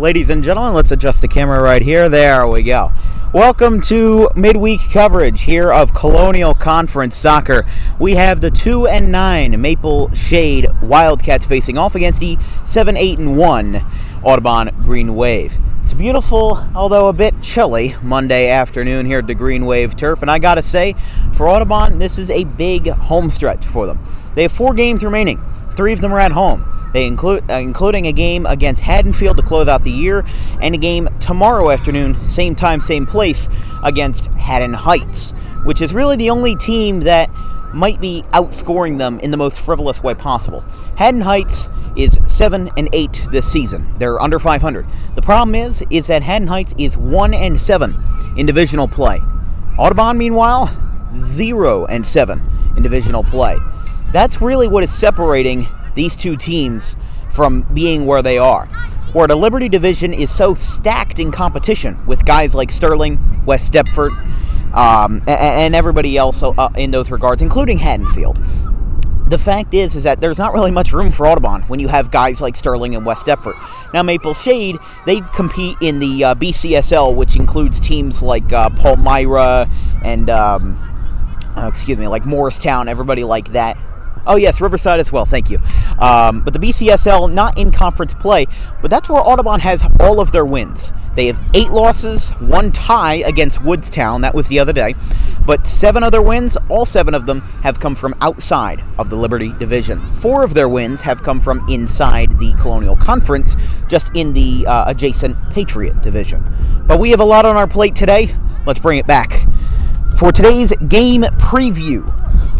Ladies and gentlemen, let's adjust the camera right here. There we go. Welcome to midweek coverage here of Colonial Conference Soccer. We have the 2-9 Maple Shade Wildcats facing off against the 7-8-1 Audubon Green Wave. It's a beautiful, although a bit chilly, Monday afternoon here at the Green Wave turf, and I gotta say, for Audubon, this is a big home stretch for them. They have 4 games remaining. 3 of them are at home. They including a game against Haddonfield to close out the year, and a game tomorrow afternoon, same time, same place, against Haddon Heights, which is really the only team that might be outscoring them in the most frivolous way possible. Haddon Heights is 7-8 this season. They're under 500. The problem is that Haddon Heights is 1-7 in divisional play. Audubon, meanwhile, 0-7 in divisional play. That's really what is separating these two teams from being where they are. Where the Liberty Division is so stacked in competition with guys like Sterling, West Deptford, and everybody else in those regards, including Haddonfield. The fact is that there's not really much room for Audubon when you have guys like Sterling and West Deptford. Now, Maple Shade, they compete in the BCSL, which includes teams like Palmyra and, like Morristown, everybody like that. Oh, yes, Riverside as well, thank you. But the BCSL, not in conference play, but that's where Audubon has all of their wins. They have 8 losses, 1 tie against Woodstown, that was the other day, but 7 of their wins, all 7 of them have come from outside of the Liberty Division. 4 of their wins have come from inside the Colonial Conference, just in the adjacent Patriot Division. But we have a lot on our plate today. Let's bring it back. For today's game preview,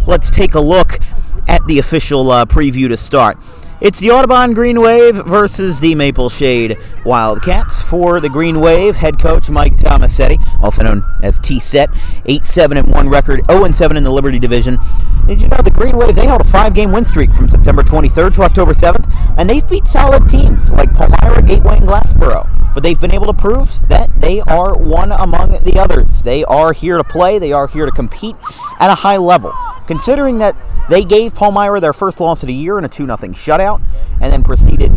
let's take a look at the official preview to start. It's the Audubon Green Wave versus the Maple Shade Wildcats. For the Green Wave, head coach Mike Tomasetti, also known as T-Set, 8-7-1 record, 0-7 in the Liberty Division. Did you know the Green Wave, they held a 5-game win streak from September 23rd to October 7th, and they've beat solid teams like Palmyra, Gateway, and Glassboro. But they've been able to prove that they are one among the others. They are here to play. They are here to compete at a high level. Considering that they gave Palmyra their first loss of the year in a 2-0 shutout, and then proceeded,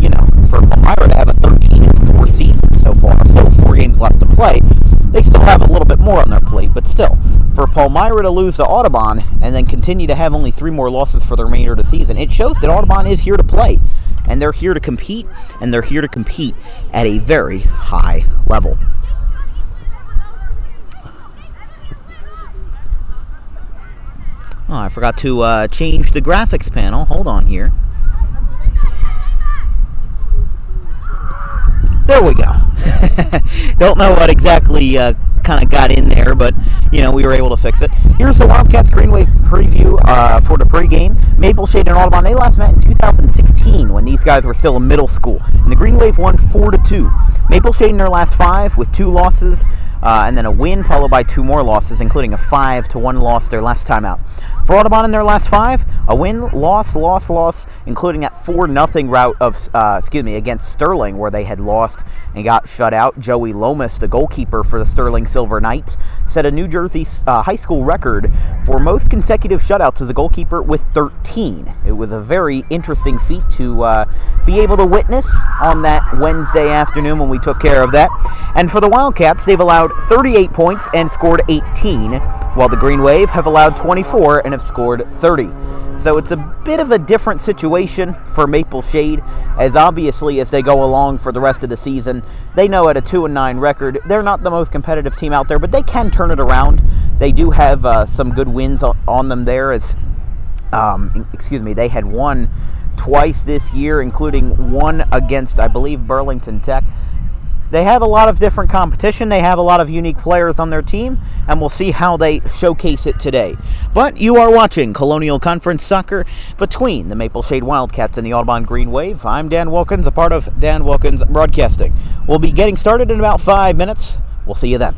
for Palmyra to have a 13-4 season so far, so 4 games left to play. They still have a little bit more on their plate, but still, for Palmyra to lose to Audubon and then continue to have only 3 more losses for the remainder of the season, it shows that Audubon is here to play, and they're here to compete, and they're here to compete at a very high level. Oh, I forgot to change the graphics panel. Hold on here. There we go. Don't know what exactly kind of got in there, but, we were able to fix it. Here's the Wildcats Green Wave preview for the pregame. Maple Shade and Audubon, they last met in 2016 when these guys were still in middle school. And the Green Wave won 4-2. Maple Shade in their last 5 with 2 losses, and then a win followed by 2 more losses, including a 5-1 loss their last time out. For Audubon in their last 5, a win, loss, including that 4-0 rout of, against Sterling, where they had lost and got shut out. Joey Lomas, the goalkeeper for the Sterling Silver Knights, set a New Jersey high school record for most consecutive shutouts as a goalkeeper with 13. It was a very interesting feat to be able to witness on that Wednesday afternoon when we took care of that. And for the Wildcats, they've allowed 38 points and scored 18, while the Green Wave have allowed 24 and have scored 30. So it's a bit of a different situation for Maple Shade, as obviously as they go along for the rest of the season, they know at a 2-9 record, they're not the most competitive team out there, but they can turn it around. They do have some good wins on them there, as, they had won twice this year, including one against, I believe, Burlington Tech. They have a lot of different competition. They have a lot of unique players on their team, and we'll see how they showcase it today. But you are watching Colonial Conference Soccer between the Maple Shade Wildcats and the Audubon Green Wave. I'm Dan Wilkins, a part of Dan Wilkins Broadcasting. We'll be getting started in about 5 minutes. We'll see you then.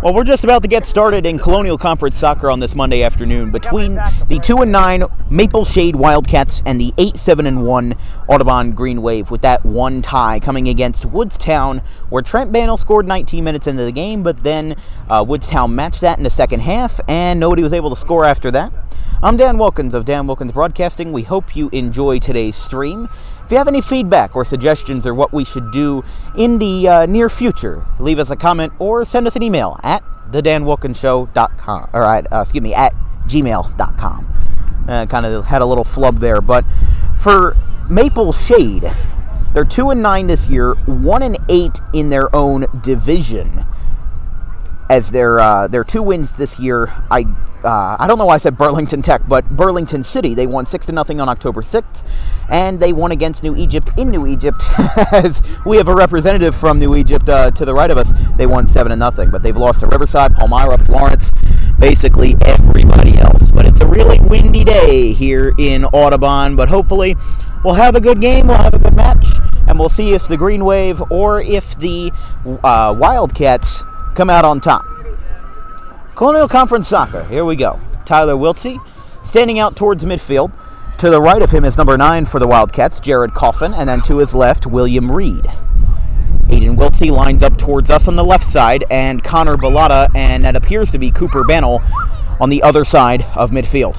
Well, we're just about to get started in Colonial Conference soccer on this Monday afternoon between the 2-9 Maple Shade Wildcats and the 8-7-1 Audubon Green Wave, with that one tie coming against Woodstown, where Trent Bannell scored 19 minutes into the game, but then Woodstown matched that in the second half, and nobody was able to score after that. I'm Dan Wilkins of Dan Wilkins Broadcasting. We hope you enjoy today's stream. If you have any feedback or suggestions or what we should do in the near future, leave us a comment or send us an email at thedanwilkinsshow.com, or at gmail.com. Kind of had a little flub there, but for Maple Shade, they're 2-9 this year, 1-8 in their own division. As their two wins this year, I don't know why I said Burlington Tech, but Burlington City, they won 6-0 on October 6th, and they won against New Egypt in New Egypt. As we have a representative from New Egypt to the right of us, they won 7-0, but they've lost to Riverside, Palmyra, Florence, basically everybody else. But it's a really windy day here in Audubon, but hopefully we'll have a good game, we'll have a good match, and we'll see if the Green Wave or if the Wildcats come out on top. Colonial Conference Soccer, here we go. Tyler Wiltsey standing out towards midfield. To the right of him is number 9 for the Wildcats, Jared Coffin, and then to his left, William Reed. Hayden Wiltsey lines up towards us on the left side, and Connor Bellata, and that appears to be Cooper Bannell on the other side of midfield.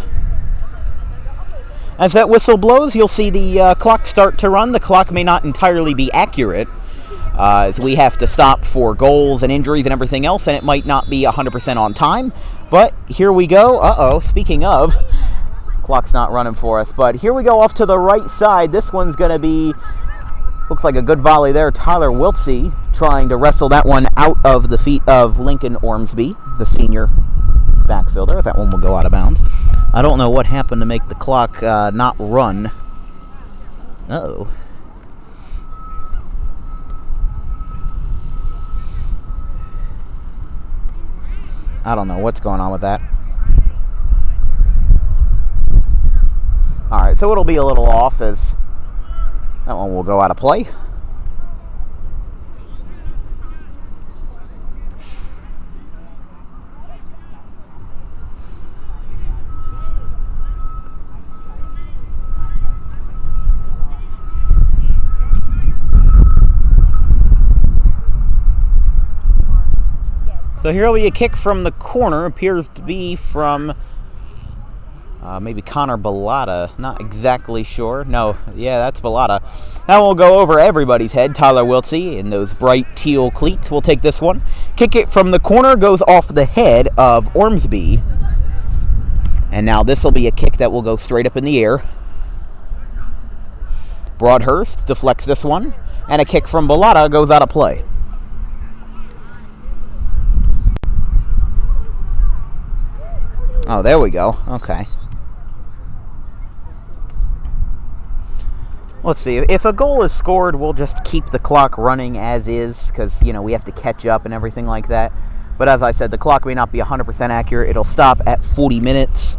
As that whistle blows, you'll see the clock start to run. The clock may not entirely be accurate, as we have to stop for goals and injuries and everything else, and it might not be 100% on time. But here we go. Speaking of, clock's not running for us, but here we go off to the right side. This one's going to be, looks like a good volley there. Tyler Wiltsey trying to wrestle that one out of the feet of Lincoln Ormsby, the senior backfielder. That one will go out of bounds. I don't know what happened to make the clock not run. I don't know what's going on with that. Alright, so it'll be a little off as that one will go out of play. So here will be a kick from the corner. Appears to be from maybe Connor Bellata. Not exactly sure. No, yeah, that's Bellata. That will go over everybody's head. Tyler Wiltsey in those bright teal cleats will take this one. Kick it from the corner, goes off the head of Ormsby. And now this will be a kick that will go straight up in the air. Broadhurst deflects this one. And a kick from Bellata goes out of play. Oh, there we go. Okay. Let's see. If a goal is scored, we'll just keep the clock running as is, because, we have to catch up and everything like that. But as I said, the clock may not be 100% accurate. It'll stop at 40 minutes.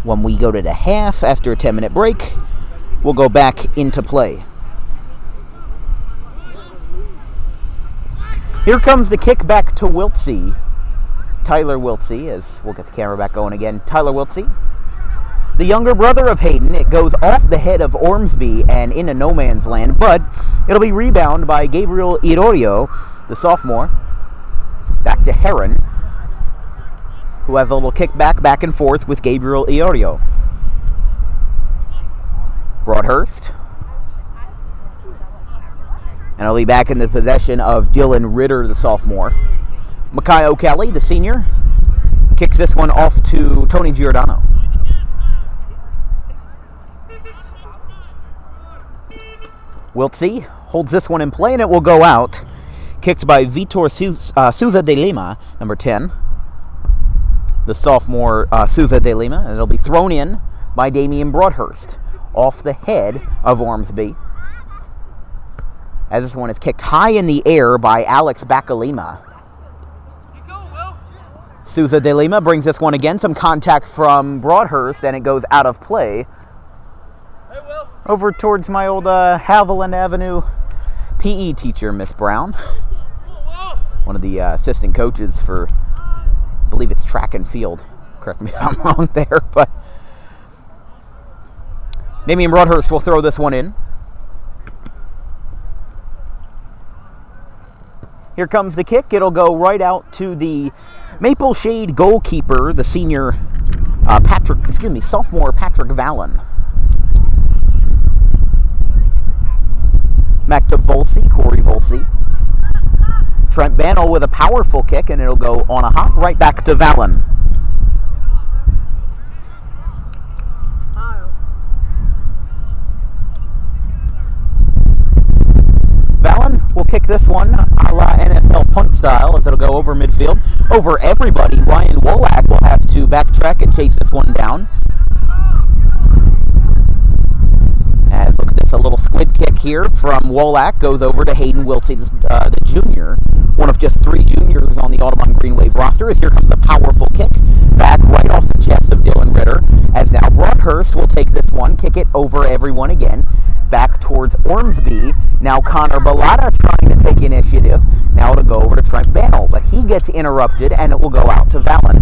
When we go to the half, after a 10-minute break, we'll go back into play. Here comes the kick back to Wiltsey. Tyler Wiltsey, as we'll get the camera back going again. Tyler Wiltsey, the younger brother of Hayden. It goes off the head of Ormsby and into no man's land, but it'll be rebounded by Gabriel Irorio, the sophomore. Back to Heron, who has a little kick back and forth with Gabriel Irorio. Broadhurst. And it'll be back in the possession of Dylan Ritter, the sophomore. Makai O'Kelly, the senior, kicks this one off to Tony Giordano. Wiltsey holds this one in play, and it will go out. Kicked by Vitor Souza de Lima, number 10. The sophomore Souza de Lima, and it'll be thrown in by Damian Broadhurst off the head of Ormsby. As this one is kicked high in the air by Alex Bacalima. Souza de Lima brings this one again. Some contact from Broadhurst, and it goes out of play. Over towards my old Haviland Avenue PE teacher, Miss Brown. one of the assistant coaches for, I believe it's track and field. Correct me if I'm wrong there, but Damian Broadhurst will throw this one in. Here comes the kick. It'll go right out to the Maple Shade goalkeeper, the senior sophomore Patrick Vallon. Back to Corey Volsey. Trent Bannell with a powerful kick, and it'll go on a hop right back to Vallon. Vallon will kick this one a la NFL punt style, as it'll go over midfield. Over everybody, Ryan Wolak will have to backtrack and chase this one down. As look at this, a little squid kick here from Wolak goes over to Hayden Wiltsey, the junior, one of just 3 juniors on the Audubon Green Wave roster. As here comes a powerful kick back right off the chest of Dylan Ritter. As now Broadhurst will take this one, kick it over everyone again, back towards Ormsby. Now Connor Bellata trying to take initiative. Now it'll go over to Trent Bannell, but he gets interrupted and it will go out to Vallon.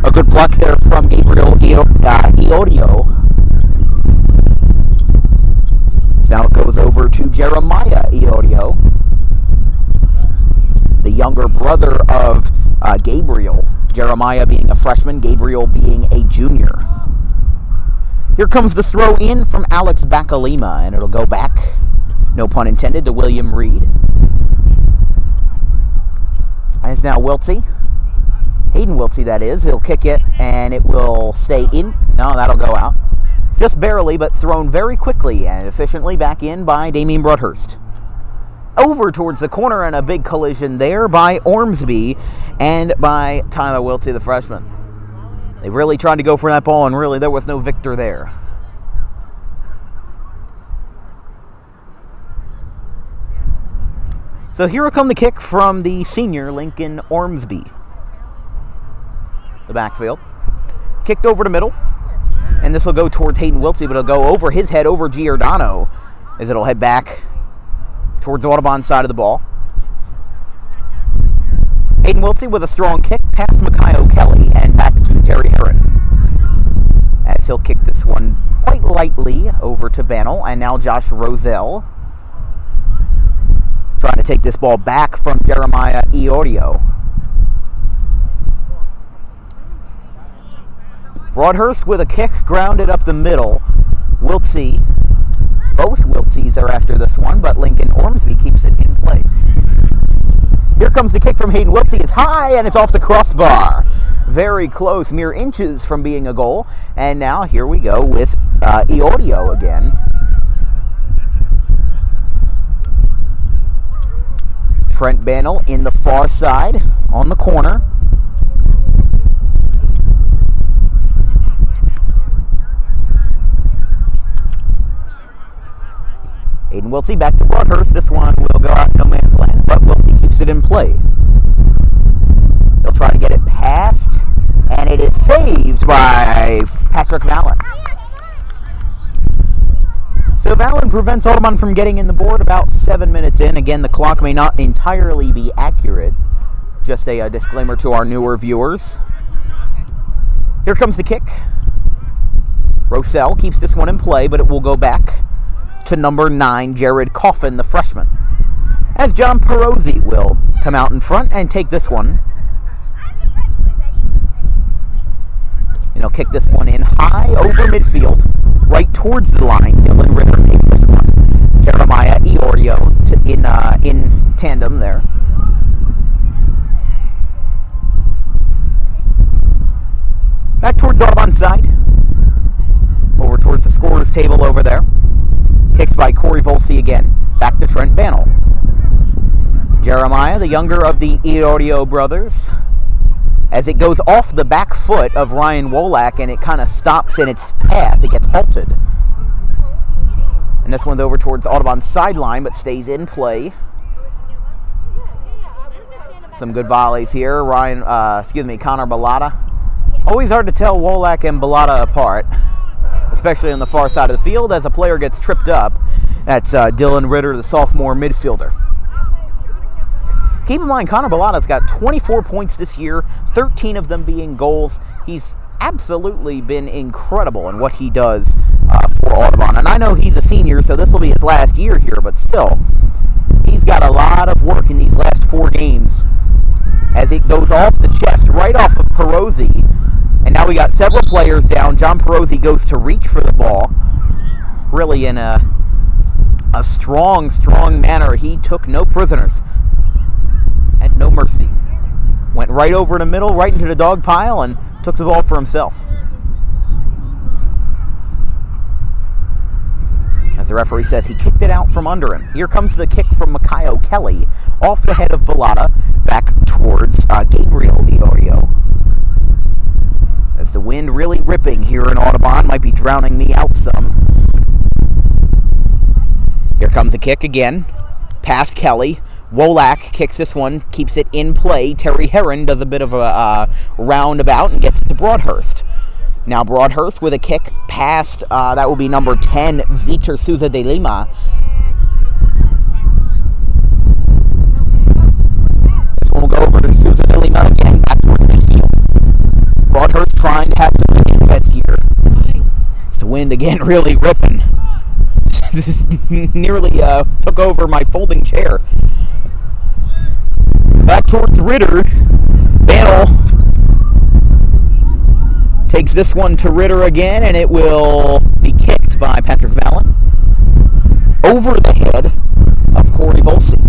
A good block there from Gabriel Iodio. Now it goes over to Jeremiah Iodio, the younger brother of Gabriel. Jeremiah being a freshman, Gabriel being a junior. Here comes the throw in from Alex Bacalima, and it'll go back, no pun intended, to William Reed. And it's now Wiltsey. Hayden Wiltsey, that is. He'll kick it, and it will stay in. No, that'll go out. Just barely, but thrown very quickly and efficiently back in by Damian Broadhurst. Over towards the corner, and a big collision there by Ormsby and by Tyler Wiltsey, the freshman. They really tried to go for that ball, and really there was no victor there. So here will come the kick from the senior Lincoln Ormsby. The backfield. Kicked over to middle. And this will go towards Hayden Wiltsey, but it'll go over his head, over Giordano, as it'll head back towards the Audubon side of the ball. Hayden Wiltsey with a strong kick past Makaio Kelly and back to Terry Heron. As he'll kick this one quite lightly over to Bannell, and now Josh Roselle trying to take this ball back from Jeremiah Iodio. Broadhurst with a kick grounded up the middle. Wiltsey, both Wiltseys are after this one, but Lincoln Ormsby keeps it in play. Here comes the kick from Hayden Wiltsey. It's high and it's off the crossbar. Very close, mere inches from being a goal. And now here we go with Iodio again. Trent Bannell in the far side on the corner. Hayden Wiltsey back to Broadhurst. This one will go out no man's land, but Wiltsey keeps it in play. He'll try to get it past, and it is saved by Patrick Vallon. So Vallon prevents Audubon from getting in the board about 7 minutes in. Again, the clock may not entirely be accurate. Just a disclaimer to our newer viewers. Here comes the kick. Roselle keeps this one in play, but it will go back to number 9, Jared Coffin, the freshman, as John Perozzi will come out in front and take this one. And he'll kick this one in high over midfield, right towards the line. Dylan Ritter takes this one. Jeremiah Iodio in tandem there. Back towards Audubon's side. Over towards the scorer's table over there. Kicked by Corey Volsey again. Back to Trent Bannell. Jeremiah, the younger of the Iodio brothers, as it goes off the back foot of Ryan Wolak and it kind of stops in its path. It gets halted. And this one's over towards Audubon's sideline, but stays in play. Some good volleys here. Connor Bellata. Always hard to tell Wolak and Bellata apart, especially on the far side of the field as a player gets tripped up. That's Dylan Ritter, the sophomore midfielder. Keep in mind, Connor Bellata's got 24 points this year, 13 of them being goals. He's absolutely been incredible in what he does for Audubon. And I know he's a senior, so this will be his last year here, but still, he's got a lot of work in these last 4 games as it goes off the chest, right off of Perosi. And now we got several players down. John Perosi goes to reach for the ball, really in a strong manner. He took no prisoners, had no mercy. Went right over the middle, right into the dog pile, and took the ball for himself. As the referee says, he kicked it out from under him. Here comes the kick from Makayo Kelly off the head of Bellata, back towards Gabriel Iorio. As the wind really ripping here in Audubon, might be drowning me out some. Here comes the kick again, past Kelly. Wolak kicks this one, keeps it in play. Terry Heron does a bit of a roundabout and gets it to Broadhurst. Now Broadhurst with a kick past, that will be number 10, Vitor Souza de Lima. This one will go over to Souza de Lima again, back toward midfield. Broadhurst trying to have some defense here. It's the wind again really ripping. This nearly took over my folding chair. Back towards Ritter. Bannell takes this one to Ritter again, and it will be kicked by Patrick Vallon over the head of Corey Volsey.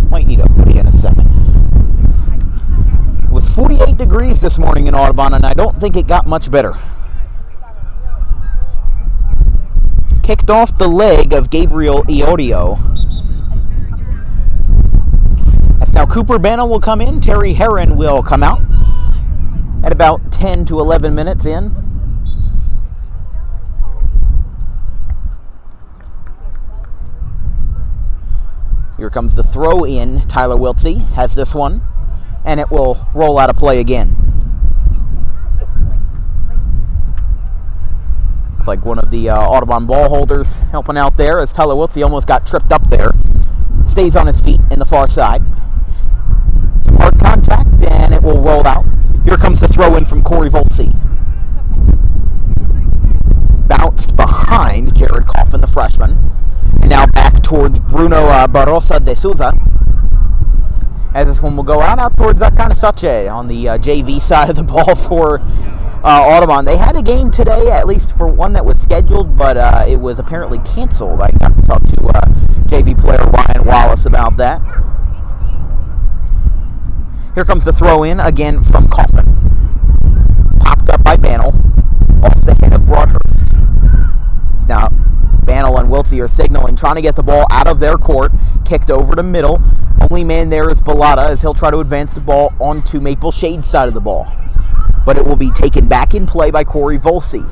Might need a hoodie in a second. It was 48 degrees this morning in Audubon, and I don't think it got much better. Kicked off the leg of Gabriel Iorio. That's now Cooper Bannell will come in. Terry Heron will come out at about 10 to 11 minutes in. Here comes the throw in. Tyler Wiltsey has this one, and it will roll out of play again. Looks like one of the Audubon ball holders helping out there as Tyler Wiltsey almost got tripped up there. Stays on his feet in the far side. Some hard contact, and it will roll out. Here comes the throw in from Corey Volsey. Bounced behind Jared Coffin, the freshman. And now back towards Bruno Barrosa de Souza. As this one will go out towards Kanasache on the JV side of the ball for Audubon. They had a game today, at least for one that was scheduled, but it was apparently canceled. I got to talk to JV player Ryan Wallace about that. Here comes the throw in again from Coffin. Popped up by Bannell off the head of Broadhurst. It's now Bannell and Wiltsey are signaling, trying to get the ball out of their court. Kicked over to middle. Only man there is Bellata as he'll try to advance the ball onto Maple Shade side of the ball. But it will be taken back in play by Corey Volsey.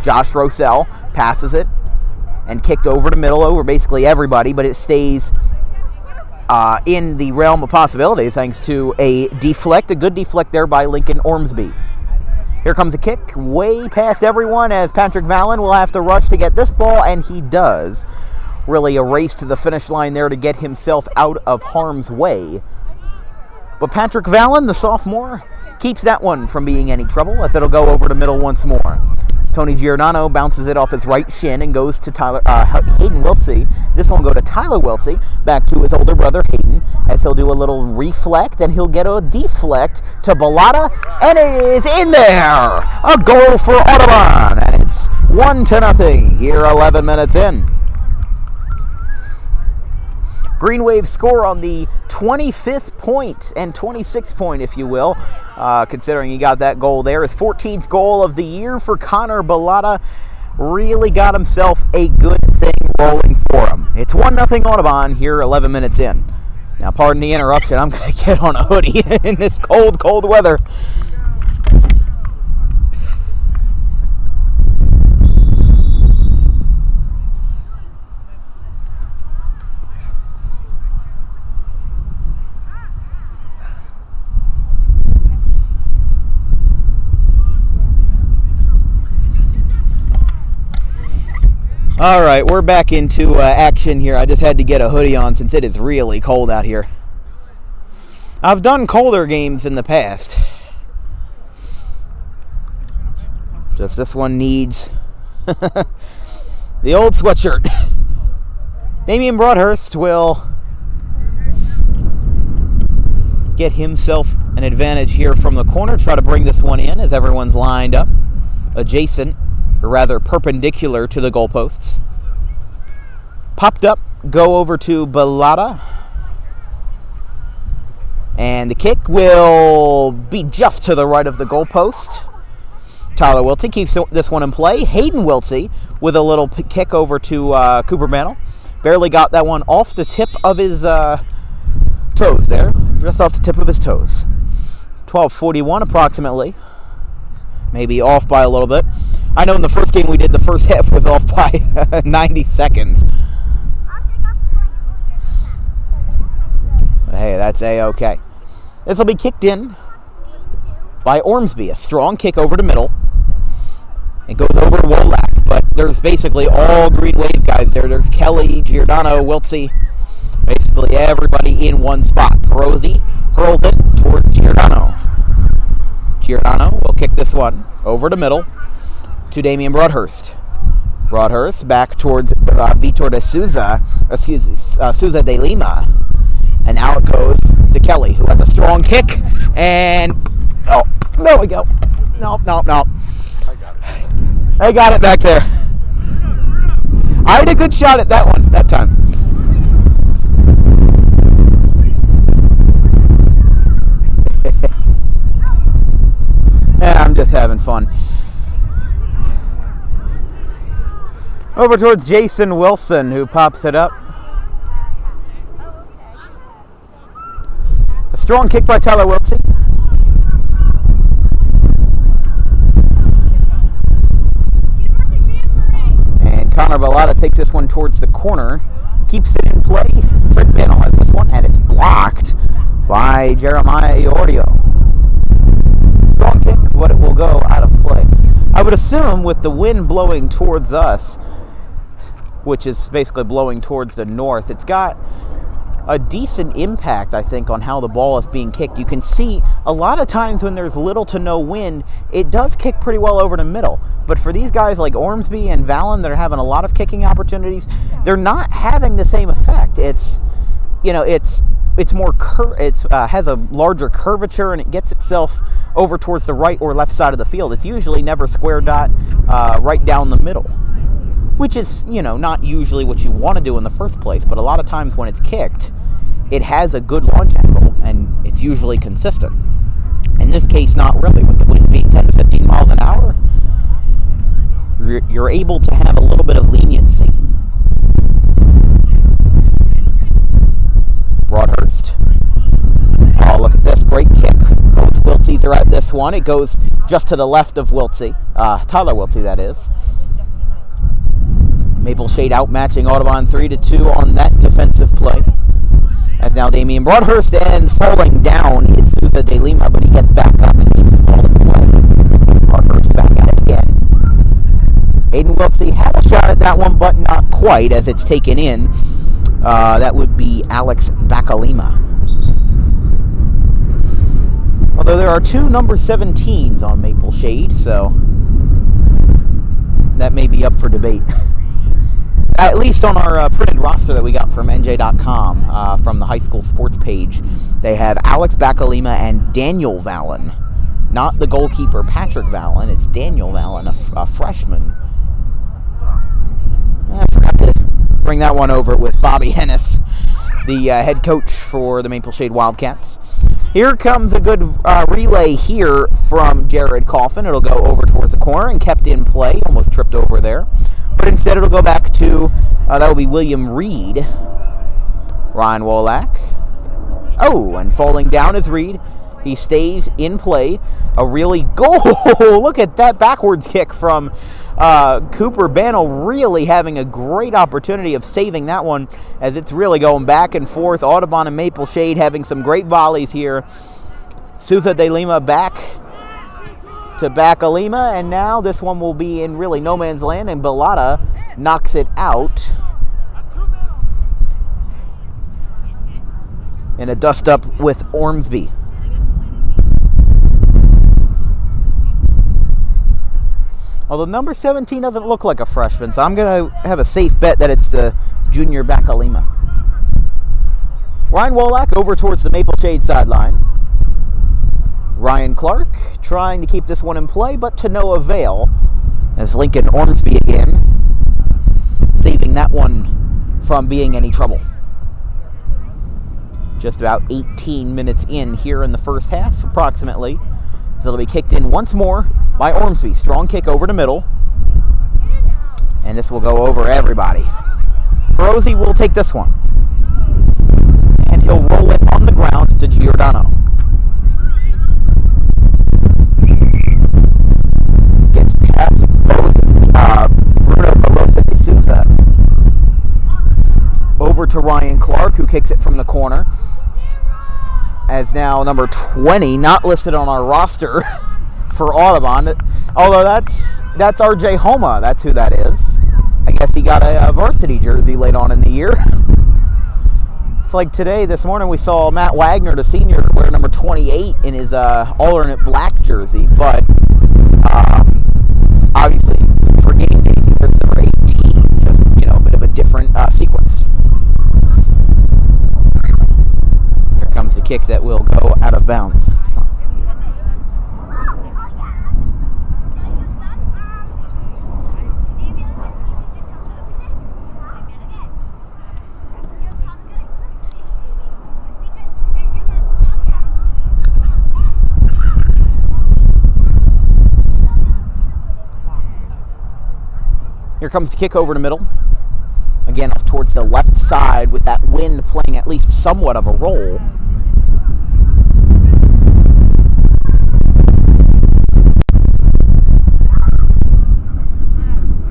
Josh Rosell passes it and kicked over to middle over basically everybody, but it stays in the realm of possibility thanks to a good deflect there by Lincoln Ormsby. Here comes a kick way past everyone as Patrick Vallon will have to rush to get this ball, and he does. Really a race to the finish line there to get himself out of harm's way. But Patrick Vallon, the sophomore, keeps that one from being any trouble as it'll go over to middle once more. Tony Giordano bounces it off his right shin and goes to Hayden Wiltsey. This one will go to Tyler Wiltsey, back to his older brother Hayden, as he'll do a little reflect, and he'll get a deflect to Bellata, and it is in there! A goal for Audubon, and it's 1-0 here 11 minutes in. Green Wave score on the 25th point and 26th point, if you will, considering he got that goal there. His 14th goal of the year for Connor Bellata. Really got himself a good thing rolling for him. It's 1-0 Audubon here 11 minutes in. Now, pardon the interruption. I'm going to get on a hoodie in this cold, cold weather. All right, we're back into action here. I just had to get a hoodie on since it is really cold out here. I've done colder games in the past. Just this one needs the old sweatshirt. Damian Broadhurst will get himself an advantage here from the corner. Try to bring this one in as everyone's lined up adjacent, or rather perpendicular to the goalposts. Popped up, go over to Bellotta. And the kick will be just to the right of the goalpost. Tyler Wiltsey keeps this one in play. Hayden Wiltsey with a little kick over to Cooper Bantle. Barely got that one off the tip of his toes there. Just off the tip of his toes. 12:41 approximately. Maybe off by a little bit. I know in the first game we did, the first half was off by 90 seconds. But hey, that's A-okay. This will be kicked in by Ormsby. A strong kick over the middle. It goes over to Wolak, but there's basically all Green Wave guys there. There's Kelly, Giordano, Wiltsey, basically everybody in one spot. Rosie hurls it towards Giordano. Giordano will kick this one over the middle to Damian Broadhurst. Broadhurst back towards Vitor de Souza, Souza de Lima. And now it goes to Kelly, who has a strong kick. And, oh, there we go. Nope. I got it back there. I had a good shot at that one that time. Yeah, I'm just having fun. Over towards Jason Wilson, who pops it up. A strong kick by Tyler Wiltsey. And Connor Bellotta takes this one towards the corner. Keeps it in play. Trent Bantle has this one, and it's blocked by Jeremiah Iordio. Strong kick, but it will go out of play. I would assume with the wind blowing towards us, which is basically blowing towards the north, it's got a decent impact, I think, on how the ball is being kicked. You can see a lot of times when there's little to no wind, it does kick pretty well over the middle. But for these guys like Ormsby and Vallon that are having a lot of kicking opportunities, they're not having the same effect. It's more has a larger curvature, and it gets itself over towards the right or left side of the field. It's usually never square dot right down the middle, which is, not usually what you want to do in the first place. But a lot of times when it's kicked, it has a good launch angle, and it's usually consistent. In this case, not really. With the wind being 10 to 15 miles an hour, you're able to have a little bit of leniency. Broadhurst. Oh, look at this. Great kick. Both Wiltseys are at this one. It goes just to the left of Wiltsey. Tyler Wiltsey, that is. Maple Shade outmatching Audubon 3-2 on that defensive play. As now Damian Broadhurst, and falling down is Souza de Lima, but he gets back up and keeps the ball in play. Broadhurst back at it again. Hayden Wiltsey had a shot at that one, but not quite, as it's taken in. That would be Alex Bacalima. Although there are two number 17s on Maple Shade, so that may be up for debate. At least on our printed roster that we got from NJ.com, from the high school sports page, they have Alex Bacalima and Daniel Vallon. Not the goalkeeper Patrick Vallon, it's Daniel Vallon, a freshman. I forgot to bring that one over with Bobby Hennis, the head coach for the Maple Shade Wildcats. Here comes a good relay here from Jared Coffin. It'll go over towards the corner and kept in play, almost tripped over there. But instead it'll go back to, that will be William Reed. Ryan Wolak. Oh, and falling down is Reed. He stays in play. A really goal. Look at that backwards kick from Cooper Bantle, really having a great opportunity of saving that one, as it's really going back and forth. Audubon and Maple Shade having some great volleys here. Souza de Lima back to Bacalima, and now this one will be in really no man's land, and Bellotta knocks it out in a dust-up with Ormsby. Although number 17 doesn't look like a freshman, so I'm going to have a safe bet that it's the junior Bakalima. Ryan Wallach over towards the Maple Shade sideline. Ryan Clark trying to keep this one in play, but to no avail, as Lincoln Ormsby again, saving that one from being any trouble. Just about 18 minutes in here in the first half, approximately. It'll be kicked in once more by Ormsby. Strong kick over the middle. And this will go over everybody. Perosi will take this one. And he'll roll it on the ground to Giordano. Gets past Bruno Barosa de Souza. Over to Ryan Clark, who kicks it from the corner. As now number 20, not listed on our roster for Audubon. Although that's RJ Homa, that's who that is. I guess he got a varsity jersey late on in the year. It's like this morning we saw Matt Wagner, the senior, wear number 28 in his alternate black jersey. But obviously for game days he wears number 18, just a bit of a different sequence. Comes the kick that will go out of bounds. Here comes the kick over the middle. Again, off towards the left side with that wind playing at least somewhat of a role.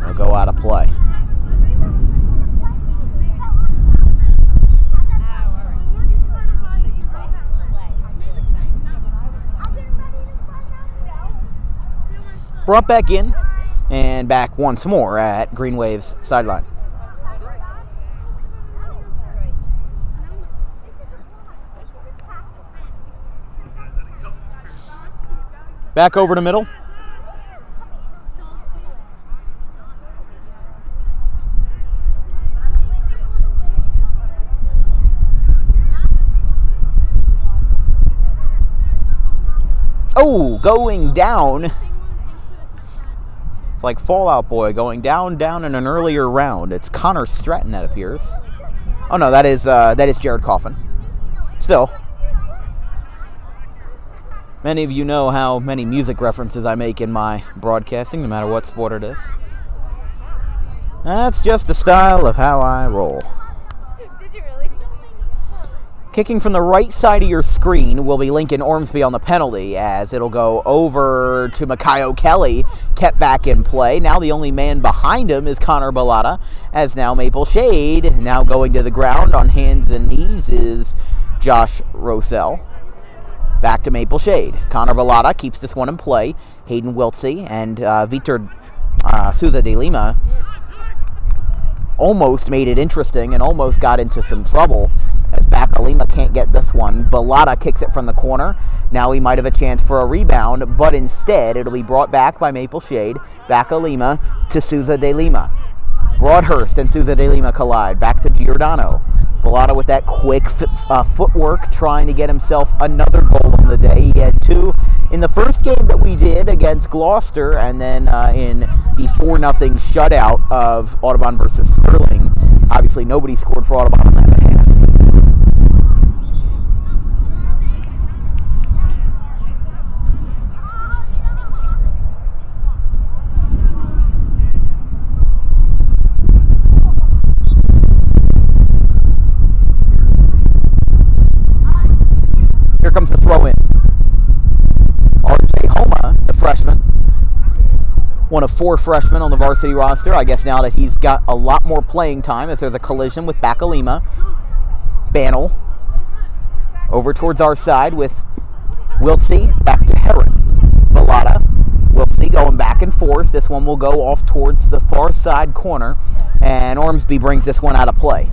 It'll go out of play. Brought back in and back once more at Green Wave's sideline. Back over the middle. Oh, going down. It's like Fallout Boy going down in an earlier round. It's Connor Stratton, that appears. Oh no, that is Jared Coffin. Still. Many of you know how many music references I make in my broadcasting, no matter what sport it is. That's just a style of how I roll. Did you really? Kicking from the right side of your screen will be Lincoln Ormsby on the penalty, as it'll go over to Makayo Kelly, kept back in play. Now the only man behind him is Connor Bellata, as now Maple Shade, now going to the ground on hands and knees, is Josh Rosell. Back to Maple Shade. Connor Bellata keeps this one in play. Hayden Wiltsey and Vitor Souza de Lima almost made it interesting and almost got into some trouble, as Bakalima can't get this one. Bellata kicks it from the corner. Now he might have a chance for a rebound, but instead it'll be brought back by Maple Shade. Bakalima to Souza de Lima. Broadhurst and Souza de Lima collide. Back to Giordano. Bellata with that quick footwork, trying to get himself another goal on the day. He had two in the first game that we did against Gloucester, and then in the 4-0 shutout of Audubon versus Sterling. Obviously, nobody scored for Audubon on that behalf. Here comes the throw in. RJ Homa, the freshman, one of 4 freshmen on the varsity roster. I guess now that he's got a lot more playing time, as there's a collision with Bakalima. Bannell over towards our side with Wiltsey, back to Heron. Bellata We'll see, going back and forth. This one will go off towards the far side corner, and Ormsby brings this one out of play.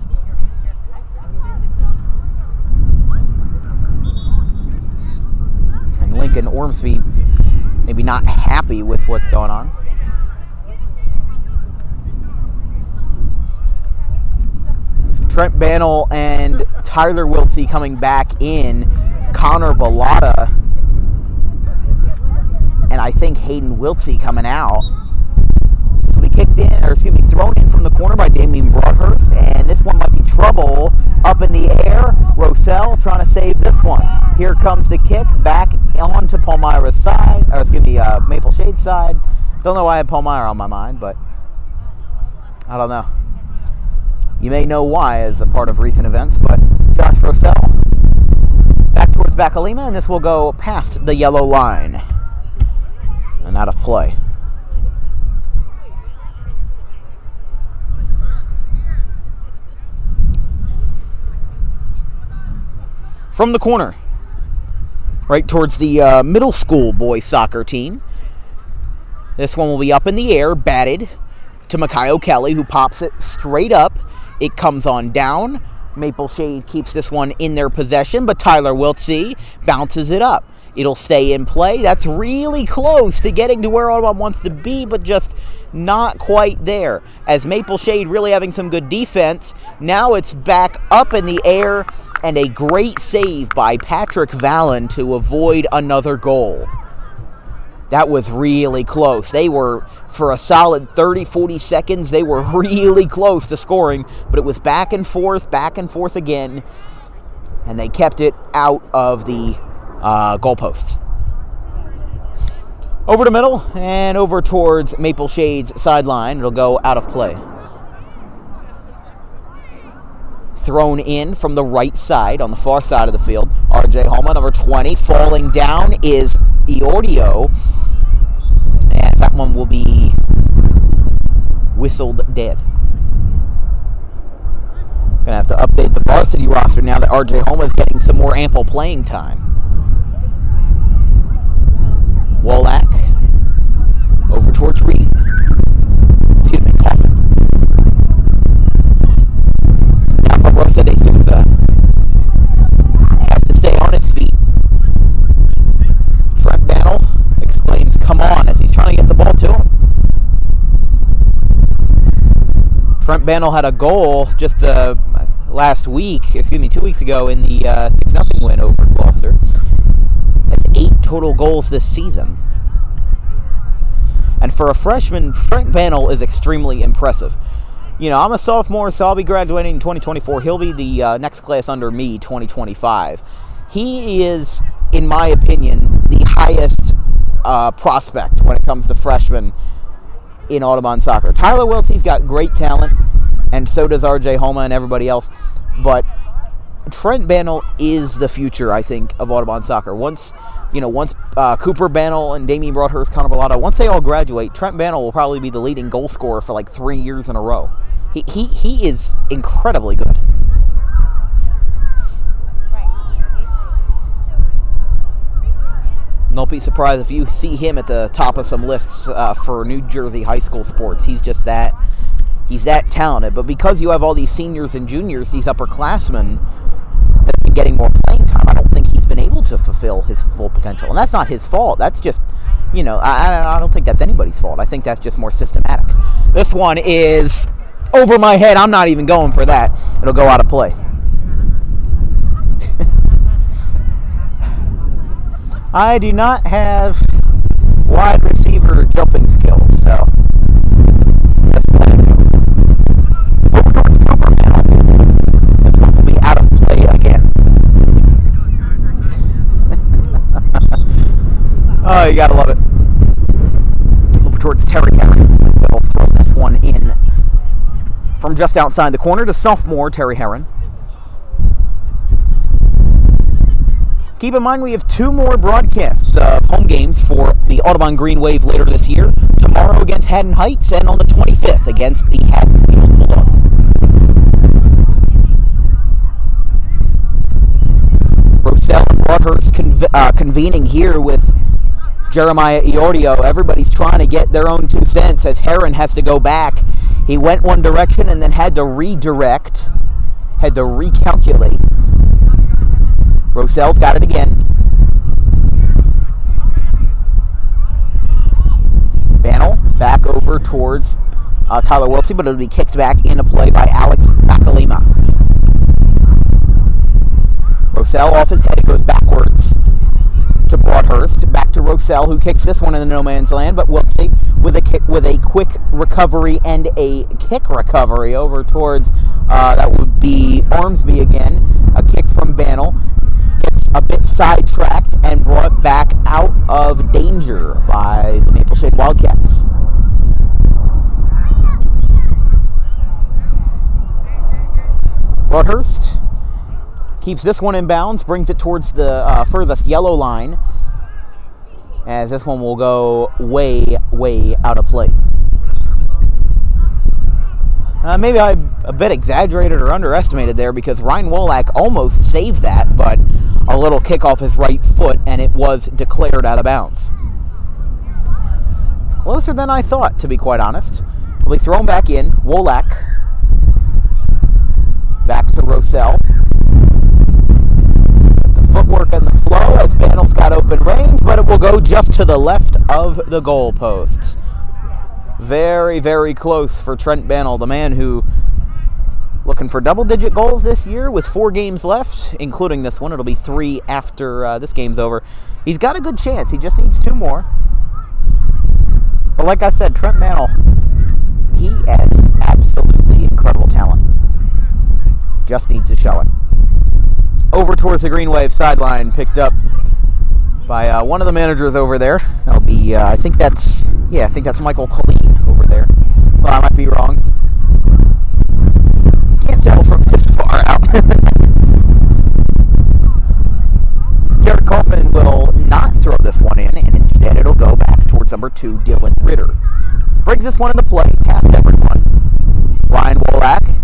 And Lincoln Ormsby maybe not happy with what's going on. Trent Bannell and Tyler Wiltsey coming back in. Connor Bellotta and I think Hayden Wiltsey coming out. This will be thrown in from the corner by Damien Broadhurst, and this one might be trouble up in the air. Rossell trying to save this one. Here comes the kick back onto Palmyra's side, Maple Shade side. Don't know why I had Palmyra on my mind, but I don't know. You may know why as a part of recent events, but Josh Rossell back towards Bacalima, and this will go past the yellow line and out of play. From the corner, right towards the middle school boys soccer team. This one will be up in the air, batted to Makayo Kelly, who pops it straight up. It comes on down. Maple Shade keeps this one in their possession, but Tyler Wiltsey bounces it up. It'll stay in play. That's really close to getting to where Audubon wants to be, but just not quite there. As Maple Shade really having some good defense, now it's back up in the air, and a great save by Patrick Vallon to avoid another goal. That was really close. They were, for a solid 30, 40 seconds, they were really close to scoring, but it was back and forth again, and they kept it out of the goalposts. Over to middle and over towards Maple Shade's sideline. It'll go out of play. Thrown in from the right side on the far side of the field. RJ Homa, number 20. Falling down is Eordio. And that one will be whistled dead. Gonna have to update the varsity roster now that RJ Homa is getting some more ample playing time. Wallach over towards Reed. Coffin. Now Rosa de Souza has to stay on his feet. Trent Bannell exclaims, "Come on," as he's trying to get the ball to him. Trent Bannell had a goal just 2 weeks ago in the 6-0 win over Gloucester. That's 8 total goals this season. And for a freshman, Trent Bannell is extremely impressive. You know, I'm a sophomore, so I'll be graduating in 2024. He'll be the next class under me, 2025. He is, in my opinion, the highest prospect when it comes to freshmen in Audubon soccer. Tyler Wiltsey's got great talent, and so does RJ Homa and everybody else. But Trent Bannell is the future, I think, of Audubon soccer. Once Cooper Bannell and Damien Broadhurst, Connor Bellotta, once they all graduate, Trent Bannell will probably be the leading goal scorer for like 3 years in a row. He is incredibly good. Don't be surprised if you see him at the top of some lists for New Jersey high school sports. He's just that. He's that talented. But because you have all these seniors and juniors, these upperclassmen that have been getting more playing time, I don't think he's been able to fulfill his full potential. And that's not his fault. That's just, I don't think that's anybody's fault. I think that's just more systematic. This one is over my head. I'm not even going for that. It'll go out of play. I do not have wide receiver jumping skills, so let's let it go. Over towards Cooper now. This one will be out of play again. Oh, you gotta love it. Over towards Terry Herron. We'll throw this one in from just outside the corner to sophomore Terry Herron. Keep in mind we have 2 more broadcasts of home games for the Audubon Green Wave later this year. Tomorrow against Haddon Heights and on the 25th against the Haddonfield Bulldogs. Rossell and Broadhurst convening here with Jeremiah Iorio. Everybody's trying to get their own 2 cents as Heron has to go back. He went one direction and then had to redirect, had to recalculate. Rosell's got it again. Bannell back over towards Tyler Wiltsey, but it'll be kicked back into play by Alex Bacalima. Rosell off his head, it goes backwards to Broadhurst, back to Rosell, who kicks this one in the no man's land, but Wiltsey with a quick recovery and a kick recovery over towards that would be Ormsby again. A kick from Bannell gets a bit sidetracked and brought back out of danger by the Maple Shade Wildcats. Broadhurst keeps this one in bounds, brings it towards the furthest yellow line, as this one will go way, way out of play. Maybe I a bit exaggerated or underestimated there, because Ryan Wolak almost saved that, but a little kick off his right foot, and it was declared out of bounds. Closer than I thought, to be quite honest. Will be thrown back in. Wolak back to Rosell. Footwork and the flow as Bannell's got open range, but it will go just to the left of the goalposts. Very, very close for Trent Bannell, the man who looking for double-digit goals this year with 4 games left, including this one. It'll be 3 after this game's over. He's got a good chance. He just needs 2 more. But like I said, Trent Bannell, he has absolutely incredible talent. Just needs to show it. Over towards the Green Wave sideline, picked up by one of the managers over there. That'll be, I think that's Michael Colleen over there. Well, I might be wrong. Can't tell from this far out. Garrett Coffin will not throw this one in, and instead it'll go back towards number 2, Dylan Ritter. Brings this one into play, past everyone. Ryan Wolak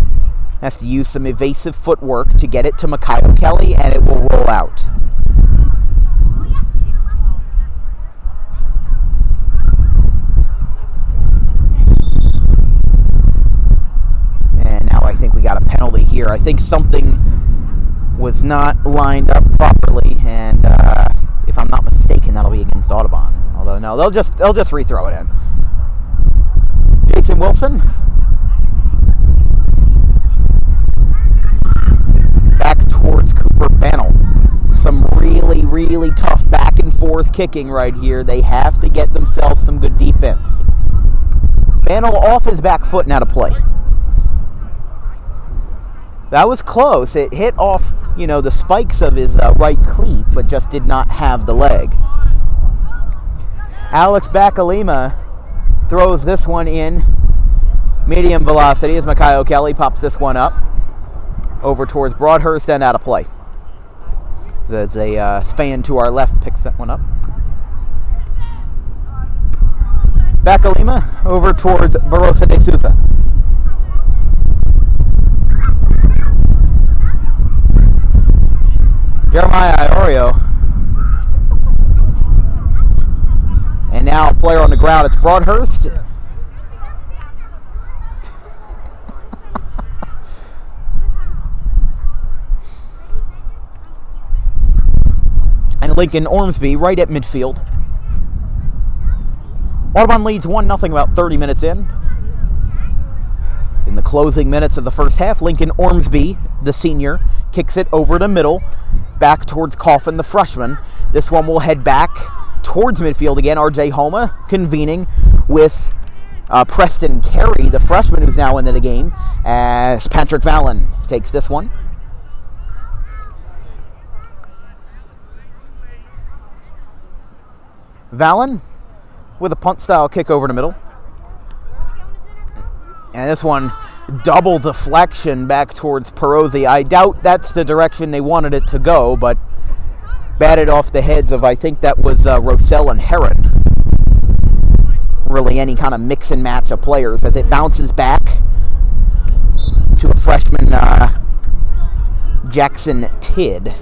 has to use some evasive footwork to get it to Makayo Kelly, and it will roll out. And now I think we got a penalty here. I think something was not lined up properly, and if I'm not mistaken, that'll be against Audubon. Although no, they'll just rethrow it in. Jason Wilson back towards Cooper Bannell. Some really, really tough back and forth kicking right here. They have to get themselves some good defense. Bannell off his back foot and out of play. That was close. It hit off, the spikes of his right cleat, but just did not have the leg. Alex Bacalima throws this one in medium velocity as Makayo Kelly pops this one up over towards Broadhurst and out of play. As a fan to our left picks that one up. Bacalima over towards Barossa de Souza. Jeremiah Iorio. And now a player on the ground. It's Broadhurst. And Lincoln Ormsby right at midfield. Audubon leads 1-0 about 30 minutes in. In the closing minutes of the first half, Lincoln Ormsby, the senior, kicks it over the middle, back towards Coffin, the freshman. This one will head back towards midfield again. R.J. Homa convening with Preston Carey, the freshman who's now into the game, as Patrick Vallon takes this one. Vallon with a punt-style kick over the middle. And this one, double deflection back towards Perozzi. I doubt that's the direction they wanted it to go, but batted off the heads of, I think that was Rosell and Heron. Really any kind of mix and match of players as it bounces back to a freshman, Jackson Tidd.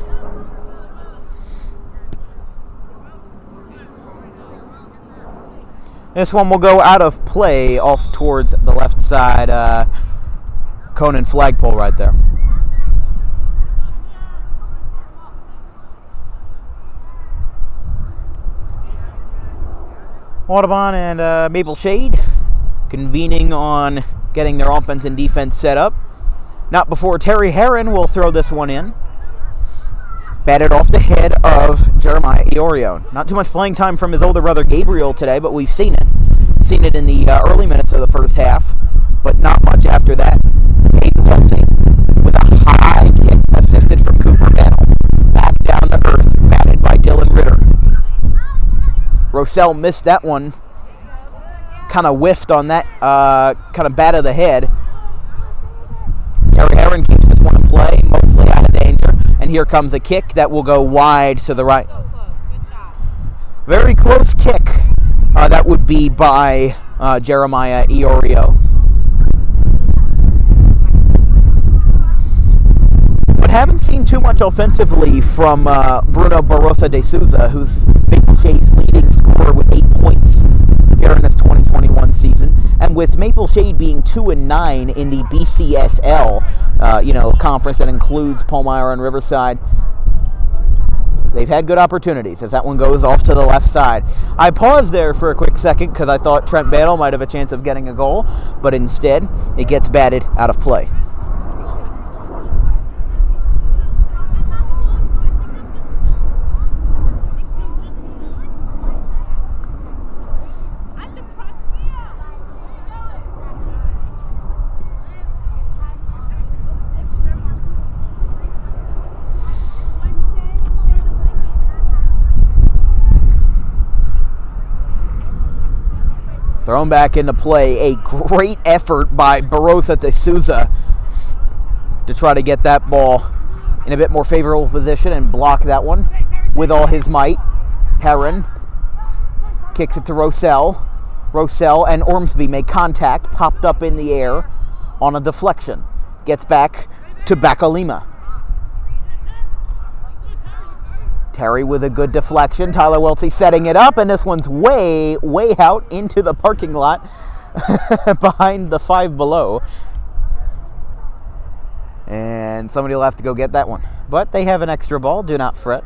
This one will go out of play off towards the left side cone and flagpole right there. Audubon and Maple Shade convening on getting their offense and defense set up. Not before Terry Herron will throw this one in. Batted off the head of Jeremiah Iorio. Not too much playing time from his older brother Gabriel today, but we've seen it. Seen it in the early minutes of the first half, but not much after that. Hayden Wiltsey with a high kick assisted from Cooper Bennell. Back down to earth, batted by Dylan Ritter. Rossell missed that one. Kind of whiffed on that kind of bat of the head. Terry Herron keeps this one in play, mostly out of danger. And here comes a kick that will go wide to the right. Very close kick. That would be by Jeremiah Iorio. But haven't seen too much offensively from Bruno Barrosa de Souza, who's Maple Shade's leading scorer with 8 points here in this 2021 season. And with Maple Shade being 2-9 in the BCSL, conference that includes Palmyra and Riverside, they've had good opportunities as that one goes off to the left side. I paused there for a quick second because I thought Trent Battle might have a chance of getting a goal, but instead it gets batted out of play. Thrown back into play. A great effort by Barrosa de Souza to try to get that ball in a bit more favorable position and block that one with all his might. Herron kicks it to Rossell. Rossell and Ormsby make contact, popped up in the air on a deflection. Gets back to Bakalima. Terry with a good deflection. Tyler Welty setting it up, and this one's way out into the parking lot behind the Five Below. And somebody will have to go get that one. But they have an extra ball. Do not fret.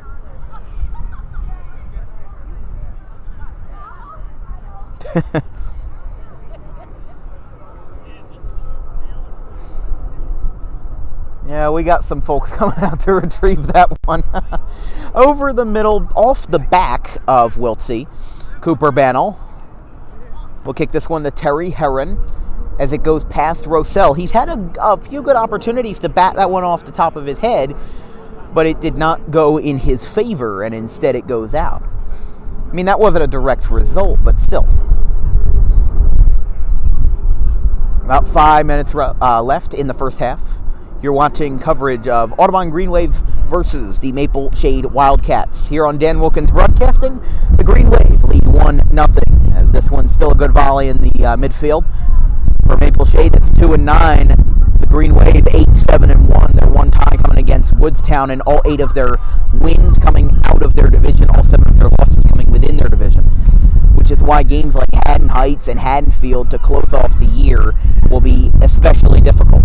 Yeah, we got some folks coming out to retrieve that one. Over the middle, off the back of Wiltsey, Cooper Bannell will kick this one to Terry Herron as it goes past Rossell. He's had a few good opportunities to bat that one off the top of his head, but it did not go in his favor, and instead it goes out. I mean, that wasn't a direct result, but still. About 5 minutes left in the first half. You're watching coverage of Audubon Green Wave versus the Maple Shade Wildcats. Here on Dan Wilkins Broadcasting, the Green Wave lead 1-0, as this one's still a good volley in the midfield. For Maple Shade, it's 2-9. The Green Wave 8-7-1. Their one tie coming against Woodstown, and all 8 of their wins coming out of their division, all 7 of their losses coming within their division. Which is why games like Haddon Heights and Haddonfield to close off the year will be especially difficult.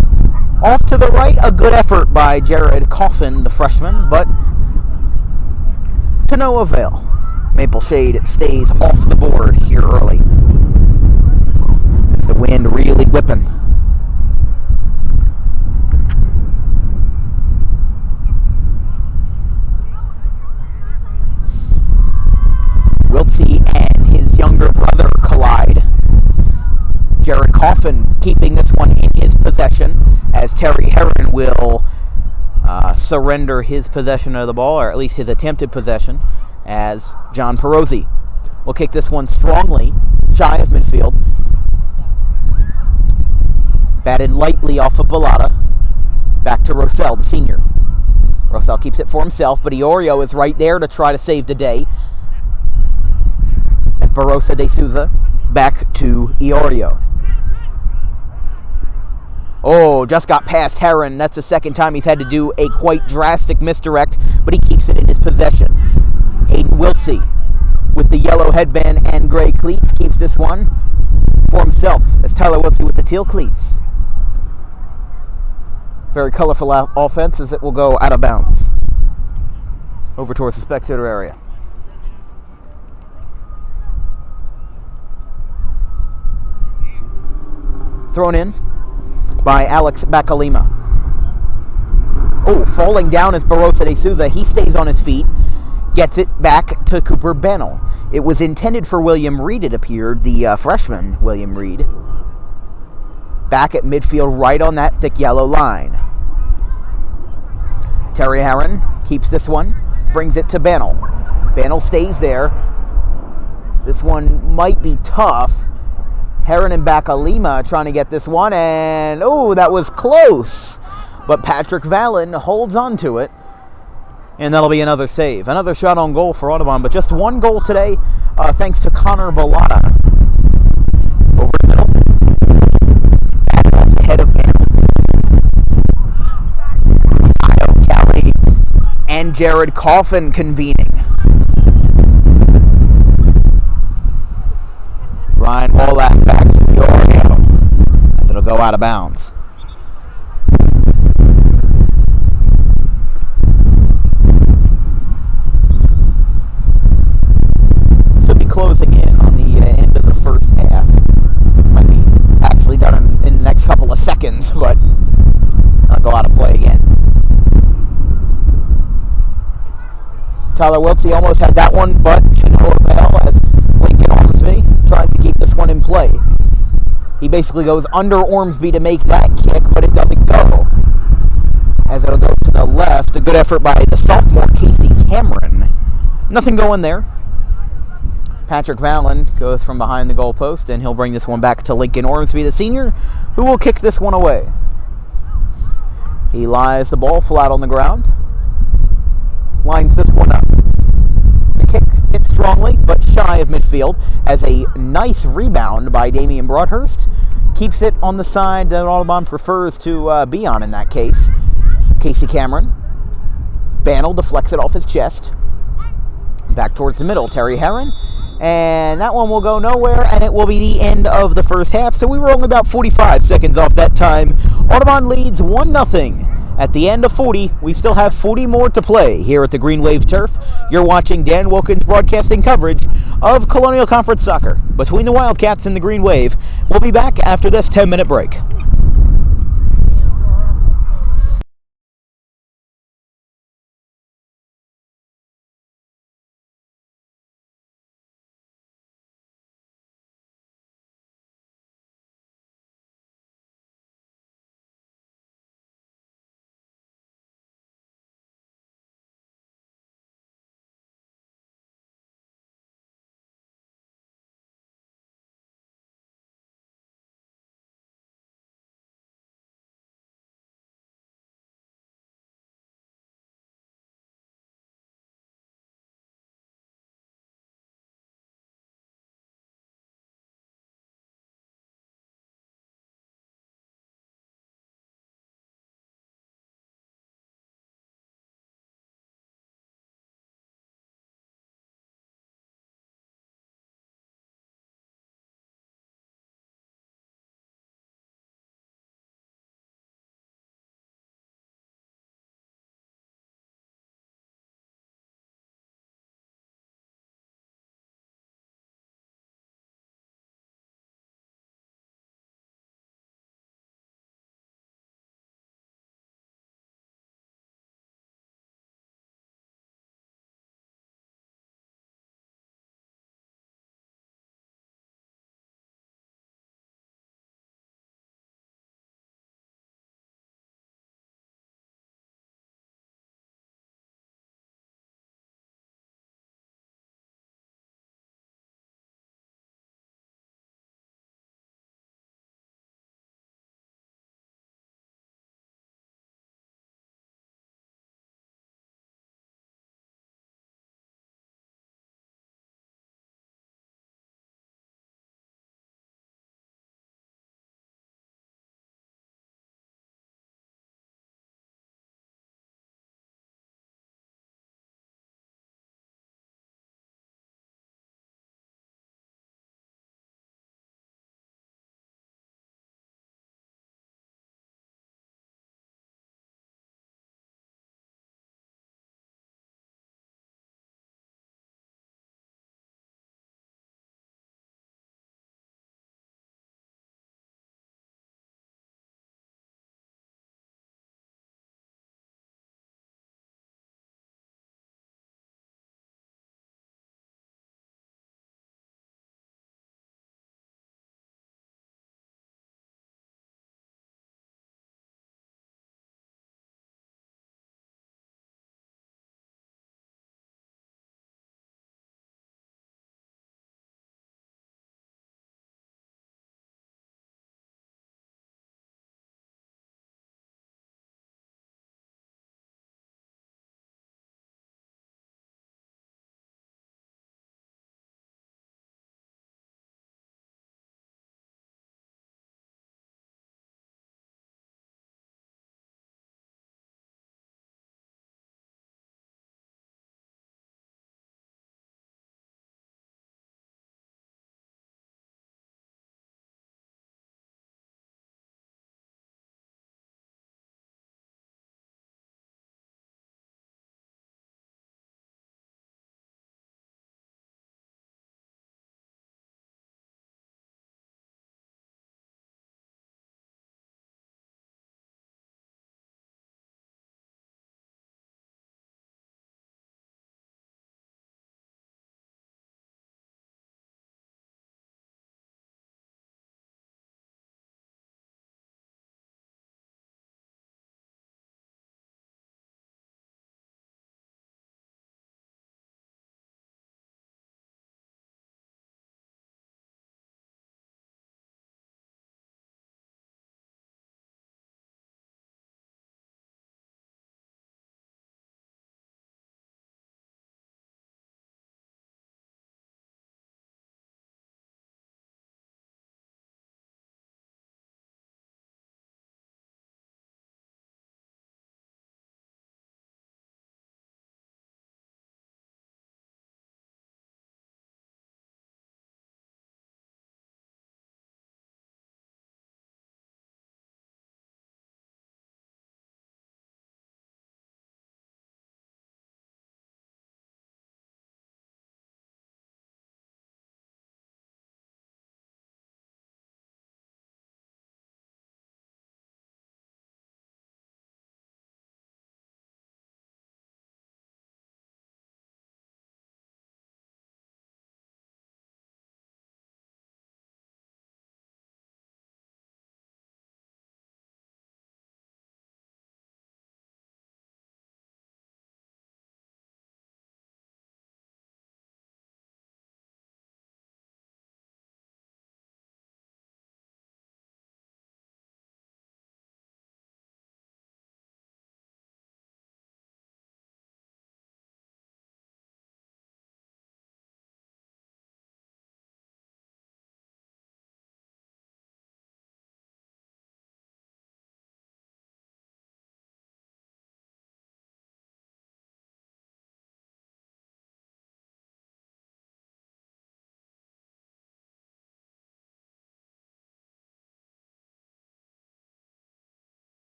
Off to the right, a good effort by Jared Coffin, the freshman, but to no avail. Maple Shade stays off the board here early. It's the wind really whipping. Wiltsey and his younger brother collide. Jared Coffin keeping this one in his possession, as Terry Herron will surrender his possession of the ball, or at least his attempted possession, as John Perozzi will kick this one strongly, shy of midfield. Batted lightly off of Bellata. Back to Rossell, the senior. Rossell keeps it for himself, but Iorio is right there to try to save the day. As Barrosa de Souza back to Iorio. Oh, just got past Herron. That's the second time he's had to do a quite drastic misdirect, but he keeps it in his possession. Hayden Wiltsey with the yellow headband and gray cleats keeps this one for himself as Tyler Wilkins with the teal cleats. Very colorful offense as it will go out of bounds over towards the spectator area. Thrown in by Alex Bacalima. Oh, falling down is Barossa de Souza. He stays on his feet, gets it back to Cooper Bennell. It was intended for William Reed, it appeared, the freshman William Reed. Back at midfield, right on that thick yellow line. Terry Herron keeps this one, brings it to Bennell. Bennell stays there. This one might be tough. Herron and Bacalima trying to get this one, and oh, that was close. But Patrick Vallon holds on to it, and that'll be another save. Another shot on goal for Audubon, but just one goal today thanks to Connor Bellata. Over the middle. Batted off the head of Bannell. Kyle Kelly and Jared Coffin convening. Ryan Wallach back to the Oreo as it'll go out of bounds. Should be closing in on the end of the first half. Might be actually done in the next couple of seconds, but I'll go out of play again. Tyler Wilkes almost had that one, but to no avail as Lincoln Ormsby tries to keep this one in play. He basically goes under Ormsby to make that kick, but it doesn't go. As it'll go to the left. A good effort by the sophomore Casey Cameron. Nothing going there. Patrick Vallon goes from behind the goalpost, and he'll bring this one back to Lincoln Ormsby, the senior, who will kick this one away. He lies the ball flat on the ground. Lines this one up. The kick hits strongly, but shy of midfield, as a nice rebound by Damian Broadhurst keeps it on the side that Audubon prefers to be on in that case. Casey Cameron. Bannell deflects it off his chest. Back towards the middle, Terry Herron. And that one will go nowhere, and it will be the end of the first half. So we were only about 45 seconds off that time. Audubon leads 1-0. At the end of 40, we still have 40 more to play here at the Green Wave Turf. You're watching Dan Wilkins Broadcasting coverage of Colonial Conference Soccer between the Wildcats and the Green Wave. We'll be back after this 10-minute break.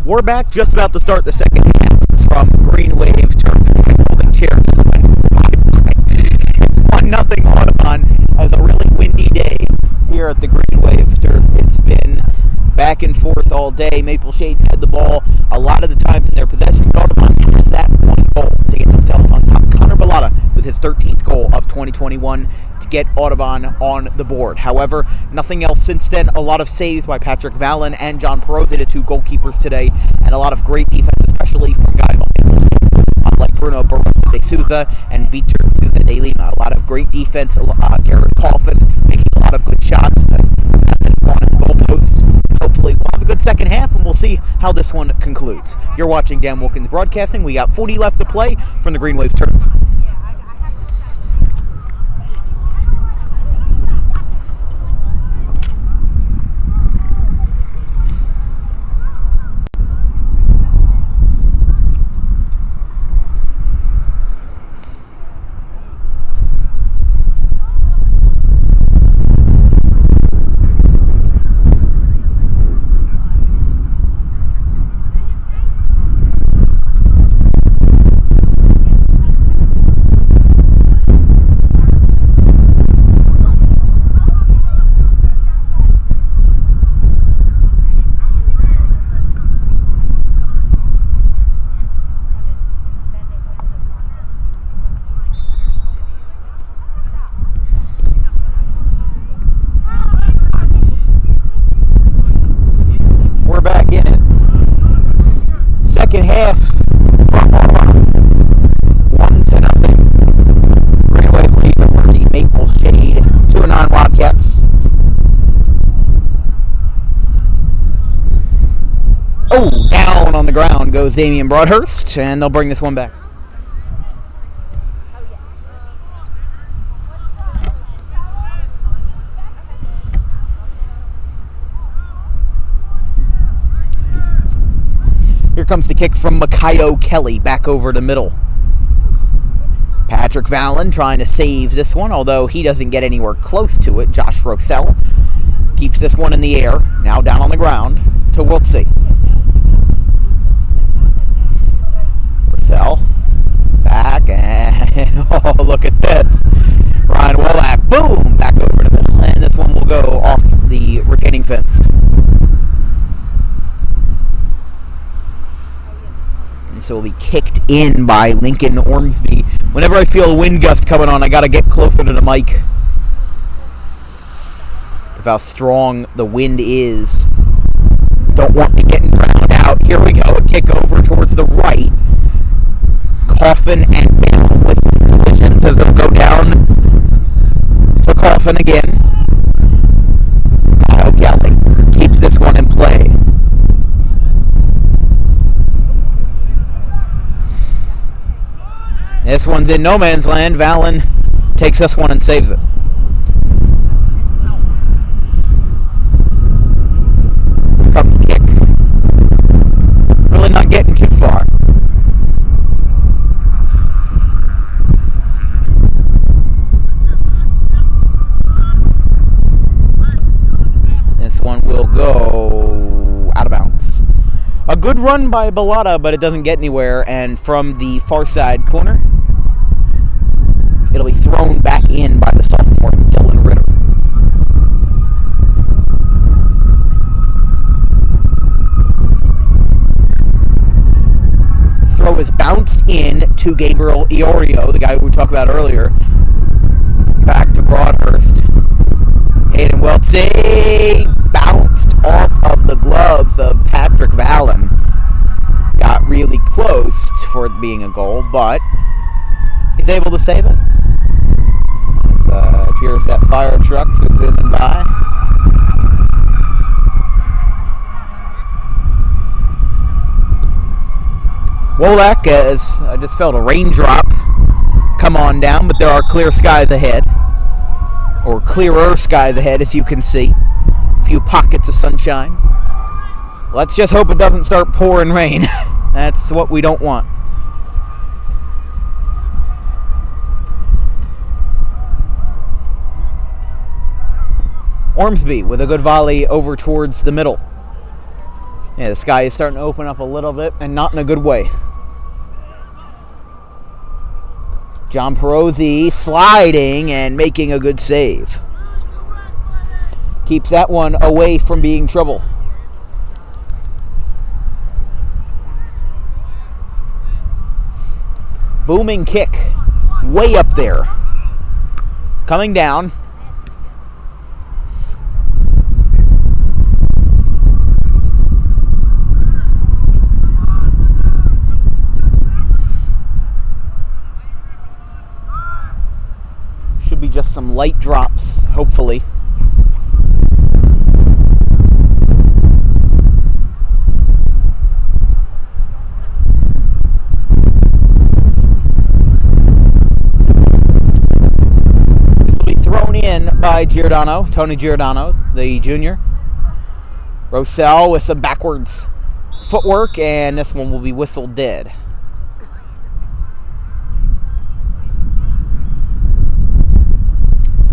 We're back, just about to start the second half from Green Wave Turf. My folding chair just went bye-bye. It's 1-0 Audubon as a really windy day here at the Green Wave Turf. It's been back and forth all day. Maple Shade's had the ball a lot of the times in their possession, but Audubon has that one goal to get themselves on top. Connor Bellata with his 13th goal of 2021 to get Audubon on the board. However, nothing else since then. A lot of saves by Patrick Vallon and John Perozzi, the two goalkeepers today, and a lot of great defense, especially from guys on Maple Shade, like Bruno Barroso de Souza and Vitor Souza de Lima. A lot of great defense. Jared Coffin making a lot of good shots, but gone in the goalposts. Hopefully we'll have a good second half, and we'll see how this one concludes. You're watching Dan Wilkins Broadcasting. We got 40 left to play from the Green Wave Turf. Second half from 1-0. Green Wave lead over the Maple Shade 2-9 Wildcats. Oh, down on the ground goes Damian Broadhurst, and they'll bring this one back. Here comes the kick from Makayo Kelly back over the middle. Patrick Vallon trying to save this one, although he doesn't get anywhere close to it. Josh Rossell keeps this one in the air, now down on the ground to Wiltsey. Rossell back, and oh, look at this. Ryan Wallach, boom, back over the middle, and this one will go off the retaining fence. So will be kicked in by Lincoln Ormsby. Whenever I feel a wind gust coming on, I got to get closer to the mic. Of how strong the wind is. Don't want me getting drowned out. Here we go. A kick over towards the right. Coffin and Bale with some collisions as it'll go down. So Coffin again. Kyle Kelly keeps this one in play. This one's in no man's land. Vallon takes this one and saves it. Here comes the kick. Really not getting too far. This one will go out of bounds. A good run by Bellata, but it doesn't get anywhere. And from the far side corner, it'll be thrown back in by the sophomore, Dylan Ritter. Throw is bounced in to Gabriel Iorio, the guy we talked about earlier. Back to Broadhurst. Hayden Weltsey bounced off of the gloves of Patrick Vallon. Got really close for it being a goal, but he's able to save it. Appears that fire truck is in and by. Wallach, as I just felt a raindrop come on down, but there are clear skies ahead. Or clearer skies ahead, as you can see. A few pockets of sunshine. Let's just hope it doesn't start pouring rain. That's what we don't want. Ormsby with a good volley over towards the middle. Yeah, the sky is starting to open up a little bit, and not in a good way. John Perozzi sliding and making a good save. Keeps that one away from being trouble. Booming kick. Way up there. Coming down. Should be just some light drops, hopefully. By Tony Giordano, the junior. Rossell with some backwards footwork, and this one will be whistled dead.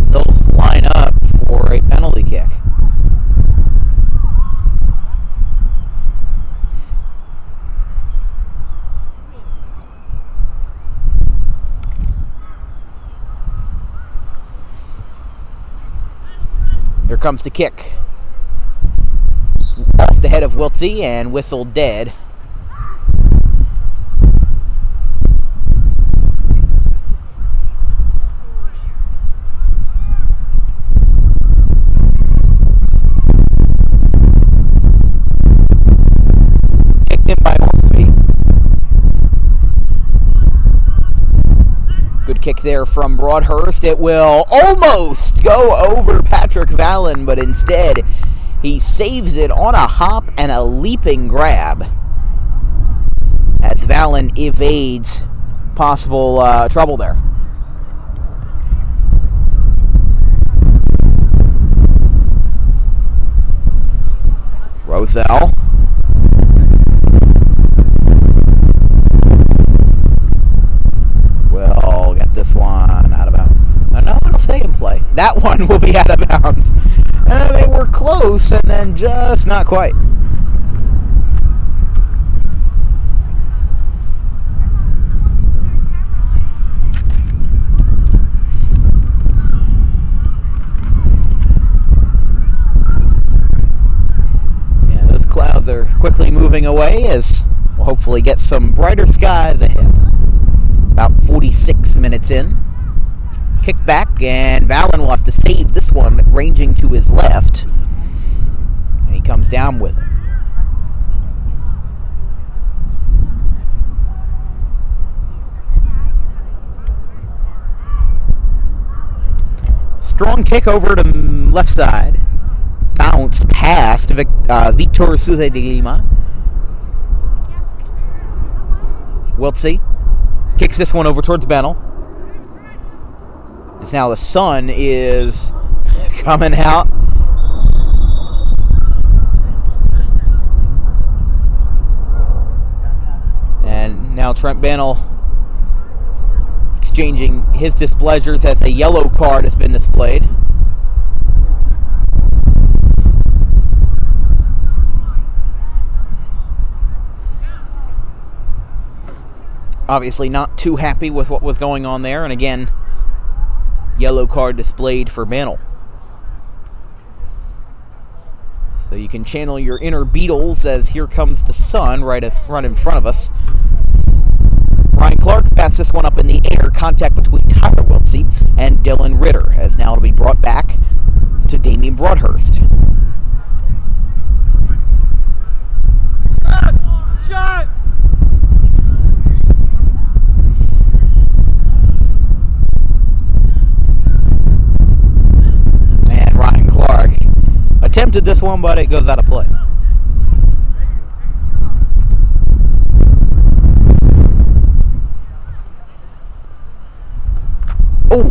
They'll line up for a penalty kick. Here comes the kick. Off the head of Wiltsey and whistled dead. Kicked in by Ormsby. Good kick there from Broadhurst. It will almost go over Patrick Vallon, but instead he saves it on a hop and a leaping grab as Vallon evades possible trouble there. Roselle. Will get this one out of bounds. No, it'll stay in play. That one will be out of bounds. They were close and then just not quite. Yeah, those clouds are quickly moving away as we'll hopefully get some brighter skies ahead. About 46 minutes in. Kick back, and Vallon will have to save this one, ranging to his left. And he comes down with it. Strong kick over to left side. Bounced past Victor Souza de Lima. Wiltsey kicks this one over towards Bennell. As now the sun is coming out. And now Trent Bennell exchanging his displeasures as a yellow card has been displayed. Obviously not too happy with what was going on there, and again, yellow card displayed for Bannell. So you can channel your inner Beatles as here comes the sun right in front of us. Ryan Clark bats this one up in the air. Contact between Tyler Wiltsey and Dylan Ritter, as now it'll be brought back to Damian Broadhurst. Shot! And Ryan Clark attempted this one, but it goes out of play. Oh,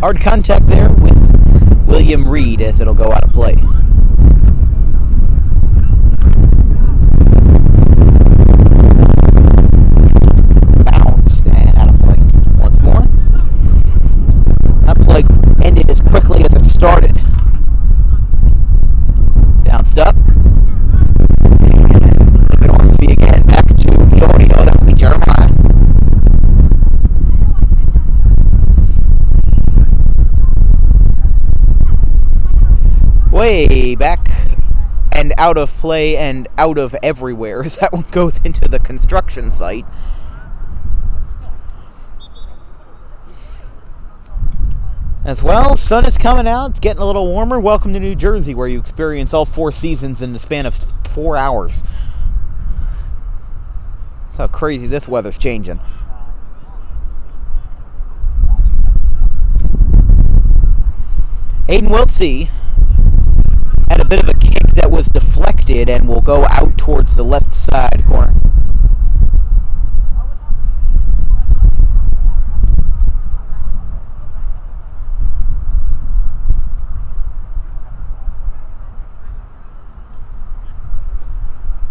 hard contact there with William Reed as it'll go out of play. Bounced and out of play. Once more. That play ended as quickly as it started. Bounced up. way back and out of play and out of everywhere as that one goes into the construction site. As well, sun is coming out. It's getting a little warmer. Welcome to New Jersey, where you experience all 4 seasons in the span of 4 hours. That's how crazy this weather's changing. Aiden Wiltsey had a bit of a kick that was deflected and will go out towards the left side corner.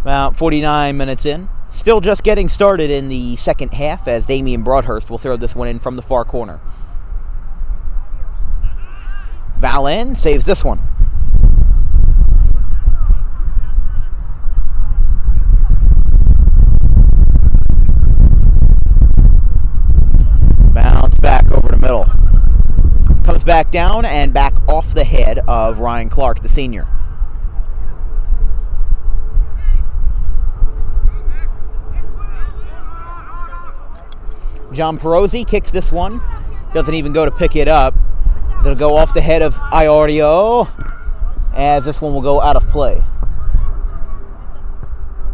About 49 minutes in. Still just getting started in the second half as Damian Broadhurst will throw this one in from the far corner. Valen saves this one. Bounce back over the middle. Comes back down and back off the head of Ryan Clark, the senior. John Perozzi kicks this one. Doesn't even go to pick it up. It'll go off the head of Iorio as this one will go out of play.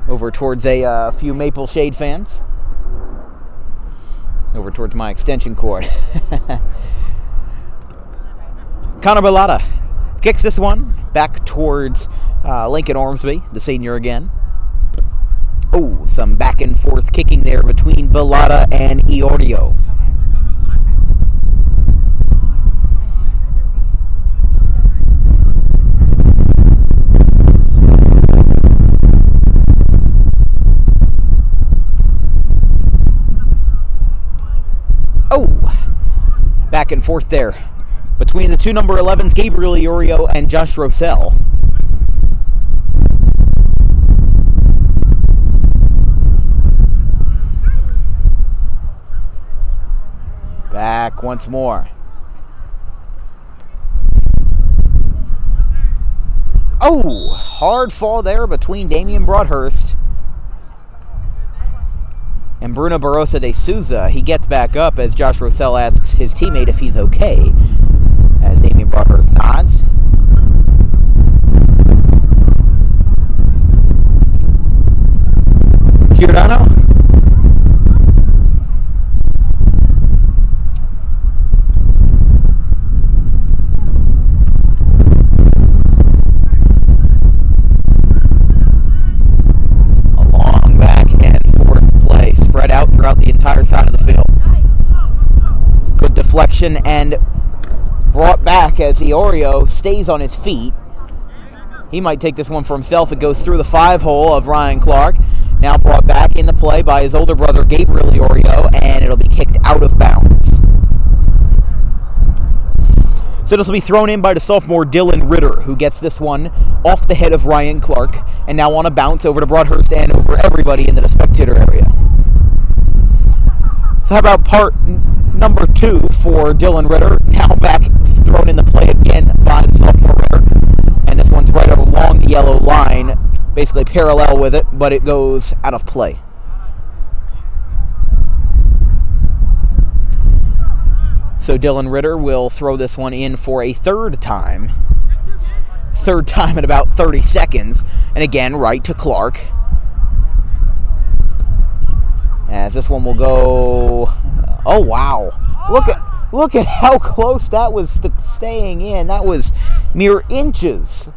Over towards a few Maple Shade fans. Over towards my extension cord. Connor Bellotta kicks this one back towards Lincoln Ormsby, the senior again. Oh, some back and forth kicking there between Bellotta and Iorio. Oh, back and forth there between the two number 11s, Gabriel Iorio and Josh Rossell. Back once more. Oh, hard fall there between Damian Broadhurst and Bruno Barossa de Souza. He gets back up as Josh Rossell asks his teammate if he's okay, as Damian Broadhurst nods. Giordano. Spread out throughout the entire side of the field. Good deflection and brought back as Iorio stays on his feet. He might take this one for himself. It goes through the 5-hole of Ryan Clark. Now brought back into play by his older brother Gabriel Iorio, and it'll be kicked out of bounds. So this will be thrown in by the sophomore Dylan Ritter, who gets this one off the head of Ryan Clark, and now on a bounce over to Broadhurst and over everybody into the spectator area. So how about part number 2 for Dylan Ritter, now back thrown in the play again by the sophomore Ritter. And this one's right along the yellow line, basically parallel with it, but it goes out of play. So Dylan Ritter will throw this one in for a third time. Third time in about 30 seconds. And again, right to Clark. As this one will go... Oh, wow. Look at how close that was to staying in. That was mere inches.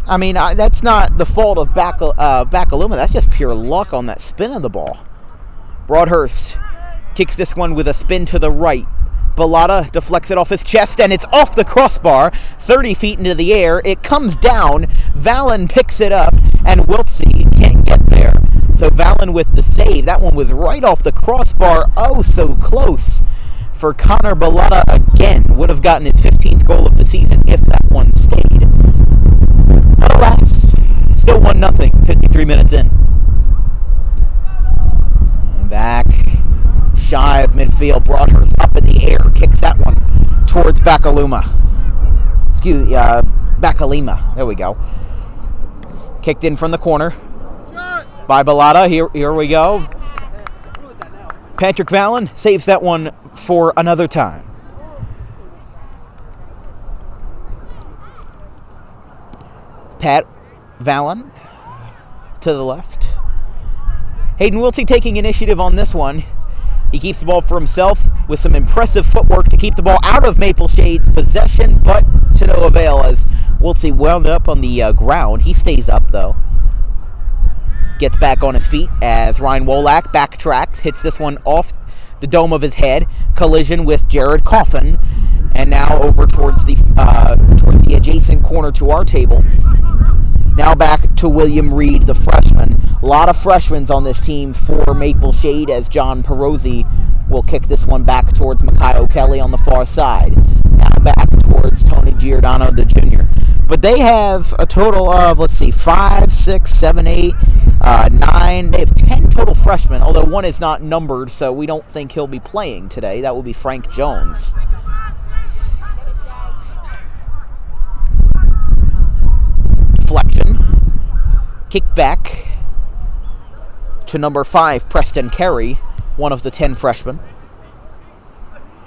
I mean, that's not the fault of Bacaluma. That's just pure luck on that spin of the ball. Broadhurst kicks this one with a spin to the right. Bellotta deflects it off his chest, and it's off the crossbar, 30 feet into the air. It comes down. Valen picks it up, and Wiltsey can't get there. So Valen with the save. That one was right off the crossbar. Oh, so close for Connor Bellotta again. Would have gotten his 15th goal of the season if that one stayed. But alas, still 1-0, 53 minutes in. And back shy of midfield. Broadhurst up in the air. Kicks that one towards Bacaluma. Bacalima. There we go. Kicked in from the corner by Bellata. Here we go. Patrick Vallon saves that one for another time. Pat Vallon to the left. Hayden Wiltsey taking initiative on this one. He keeps the ball for himself with some impressive footwork to keep the ball out of Maple Shade's possession, but to no avail as Wiltsey wound up on the ground. He stays up, though. Gets back on his feet as Ryan Wolak backtracks, hits this one off the dome of his head. Collision with Jared Coffin. And now over towards the adjacent corner to our table. Now back to William Reed, the freshman. A lot of freshmen on this team for Maple Shade as John Perozzi will kick this one back towards Makaio Kelly on the far side. Now back towards Tony Giordano, the junior. But they have a total of, 5, 6, 7, 8, 9. They have 10 total freshmen, although one is not numbered, so we don't think he'll be playing today. That will be Frank Jones. Deflection. Kick back to number 5, Preston Carey, one of the 10 freshmen.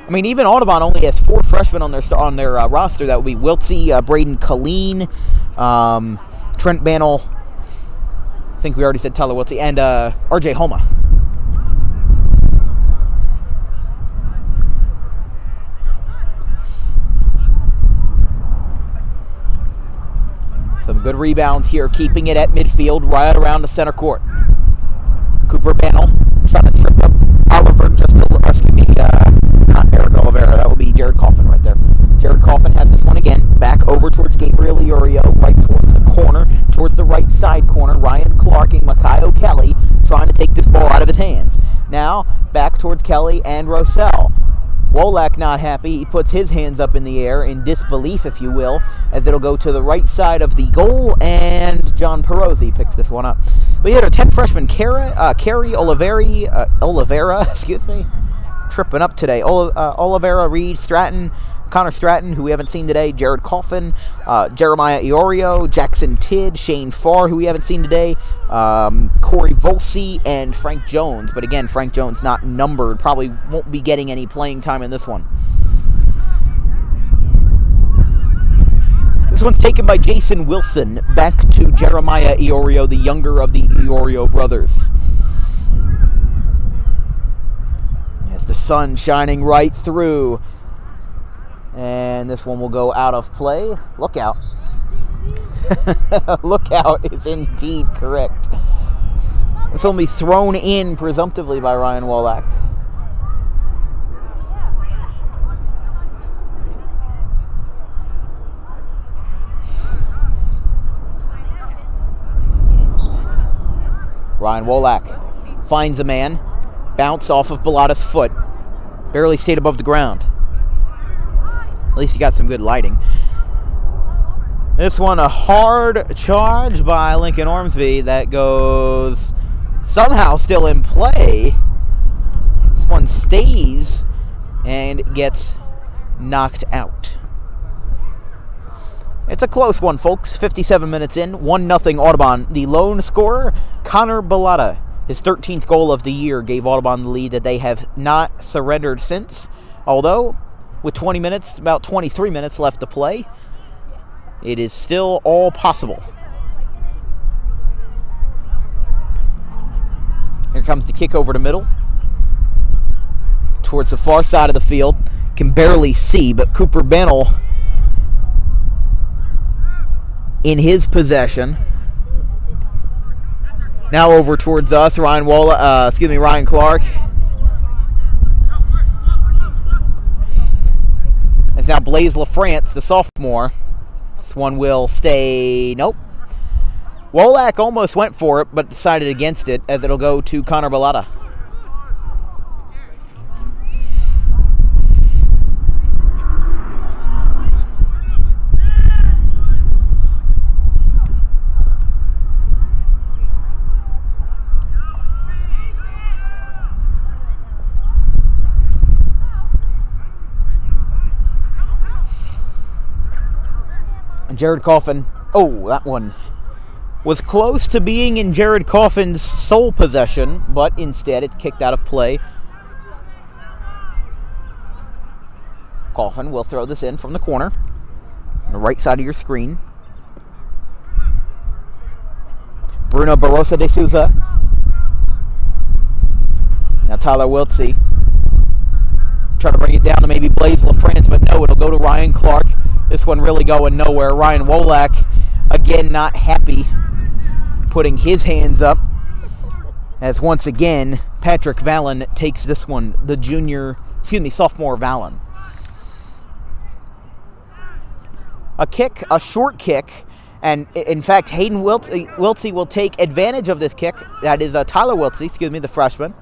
I mean, even Audubon only has 4 freshmen on their roster. That would be Wiltsey, Braden Colleen, Trent Bannell. I think we already said Tyler Wiltsey, and R.J. Homa. Some good rebounds here, keeping it at midfield, right around the center court. Cooper Bannell trying to trip up Oliver, not Eric Oliveira, that would be Jared Coffin right there. Jared Coffin has this one again, back over towards Gabriel Iorio, right towards the corner, towards the right side corner. Ryan Clark and Makaio Kelly trying to take this ball out of his hands. Now, back towards Kelly and Rosell. Wolak not happy. He puts his hands up in the air in disbelief, if you will, as it'll go to the right side of the goal, and John Perozzi picks this one up. But yeah, our 10 freshmen, Carey Oliveira, tripping up today. Oliveira, Reed, Stratton, Connor Stratton, who we haven't seen today, Jared Coffin, Jeremiah Iorio, Jackson Tidd, Shane Farr, who we haven't seen today, Corey Volsey, and Frank Jones. But again, Frank Jones not numbered, probably won't be getting any playing time in this one. This one's taken by Jason Wilson, back to Jeremiah Iorio, the younger of the Iorio brothers. As the sun shining right through. And this one will go out of play. Look out. Look out is indeed correct. This will be thrown in presumptively by Ryan Wolak. Ryan Wolak finds a man. Bounce off of Bellata's foot. Barely stayed above the ground. At least he got some good lighting. This one, a hard charge by Lincoln Ormsby that goes somehow still in play. This one stays and gets knocked out. It's a close one, folks. 57 minutes in, 1-0 Audubon. The lone scorer, Connor Bellata. His 13th goal of the year gave Audubon the lead that they have not surrendered since. Although, with 20 minutes, about 23 minutes left to play, it is still all possible. Here comes the kick over the middle. Towards the far side of the field. Can barely see, but Cooper Bennell in his possession. Now over towards us, Ryan Clark. As now Blaise LaFrance, the sophomore. This one will stay. Nope. Wolak almost went for it, but decided against it, as it'll go to Connor Bellata. Jared Coffin. Oh, that one was close to being in Jared Coffin's sole possession, but instead it's kicked out of play. Coffin will throw this in from the corner, on the right side of your screen. Bruno Barossa de Souza. Now Tyler Wiltsey. Try to bring it down to maybe Blaise LaFrance, but no, it'll go to Ryan Clark. This one really going nowhere. Ryan Wolak, again, not happy, putting his hands up, as once again, Patrick Vallon takes this one, the sophomore Vallon. A short kick, and in fact, Hayden Wiltsey will take advantage of this kick. That is Tyler Wiltsey, the freshman.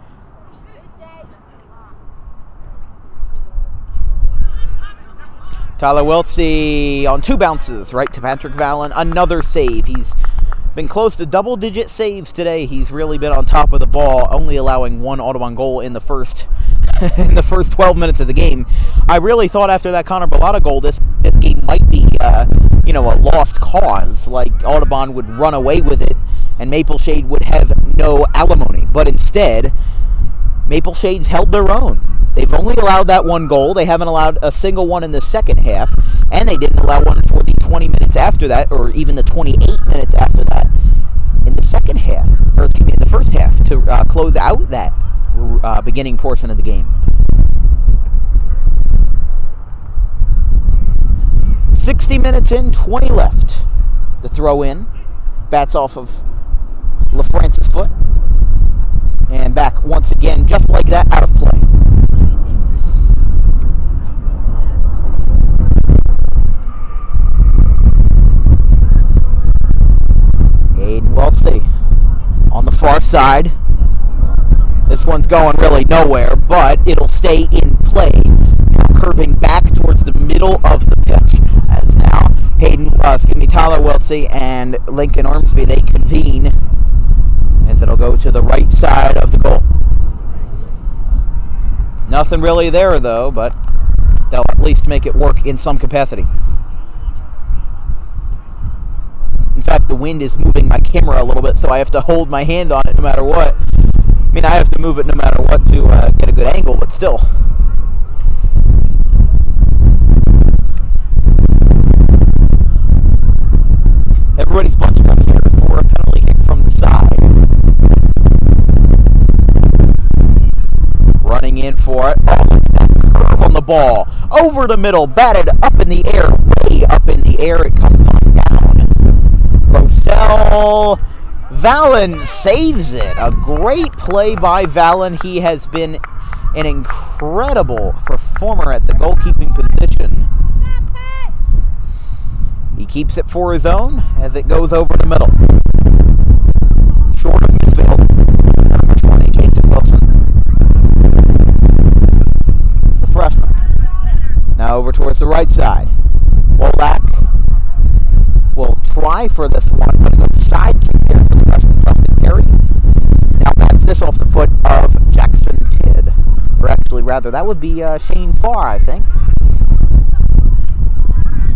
Tyler Wiltsey on 2 bounces, right to Patrick Vallon. Another save. He's been close to double-digit saves today. He's really been on top of the ball, only allowing 1 Audubon goal in the first 12 minutes of the game. I really thought after that Connor Bellata goal, this game might be a lost cause. Like Audubon would run away with it, and Maple Shade would have no alimony. But instead, Maple Shade's held their own. They've only allowed that 1 goal. They haven't allowed a single one in the second half, and they didn't allow one for the 20 minutes after that, or even the 28 minutes after that in the second half, or excuse me, in the first half, to close out that beginning portion of the game. 60 minutes in, 20 left. The throw in, bats off of LaFrance's foot, and back once again, just like that, out of play. Hayden Wiltsey on the far side. This one's going really nowhere, but it'll stay in play. Now curving back towards the middle of the pitch, as now Tyler Wiltsey and Lincoln Ormsby, they convene, as it'll go to the right side of the goal. Nothing really there, though, but they'll at least make it work in some capacity. In fact, the wind is moving my camera a little bit, so I have to hold my hand on it no matter what. I mean, I have to move it no matter what to get a good angle, but still. Everybody's bunched up here for a penalty kick from the side. Running in for it. Oh, look at that curve on the ball. Over the middle, batted up in the air, way up in the air. It comes on down. Rosell Vallon saves it. A great play by Vallon. He has been an incredible performer at the goalkeeping position. He keeps it for his own as it goes over the middle. Short of midfield. Number 20, Jason Wilson. The freshman. Now over towards the right side. Wolak will try for this one, but a good side kick there for the freshman, Preston Perry. Now that's this off the foot of Jackson Tidd. Or actually, rather, that would be Shane Farr, I think.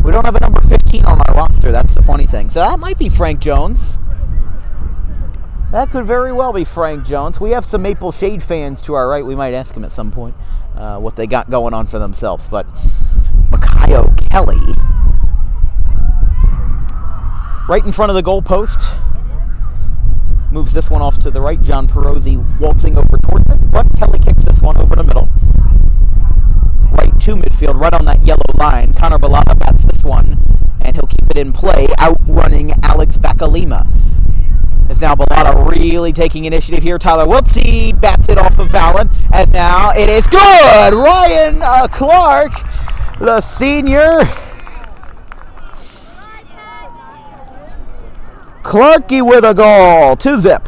We don't have a number 15 on our roster. That's the funny thing. So that might be Frank Jones. That could very well be Frank Jones. We have some Maple Shade fans to our right. We might ask him at some point what they got going on for themselves. But Makayo Kelly, right in front of the goal post, moves this one off to the right. John Perozzi waltzing over towards it, but Kelly kicks this one over the middle. Right to midfield, right on that yellow line. Connor Bellata bats this one, and he'll keep it in play, outrunning Alex Bacalima. As now Bellata really taking initiative here. Tyler Wiltsey bats it off of Vallon, as now it is good! Ryan Clark, the senior. Clarky with a goal, 2-0.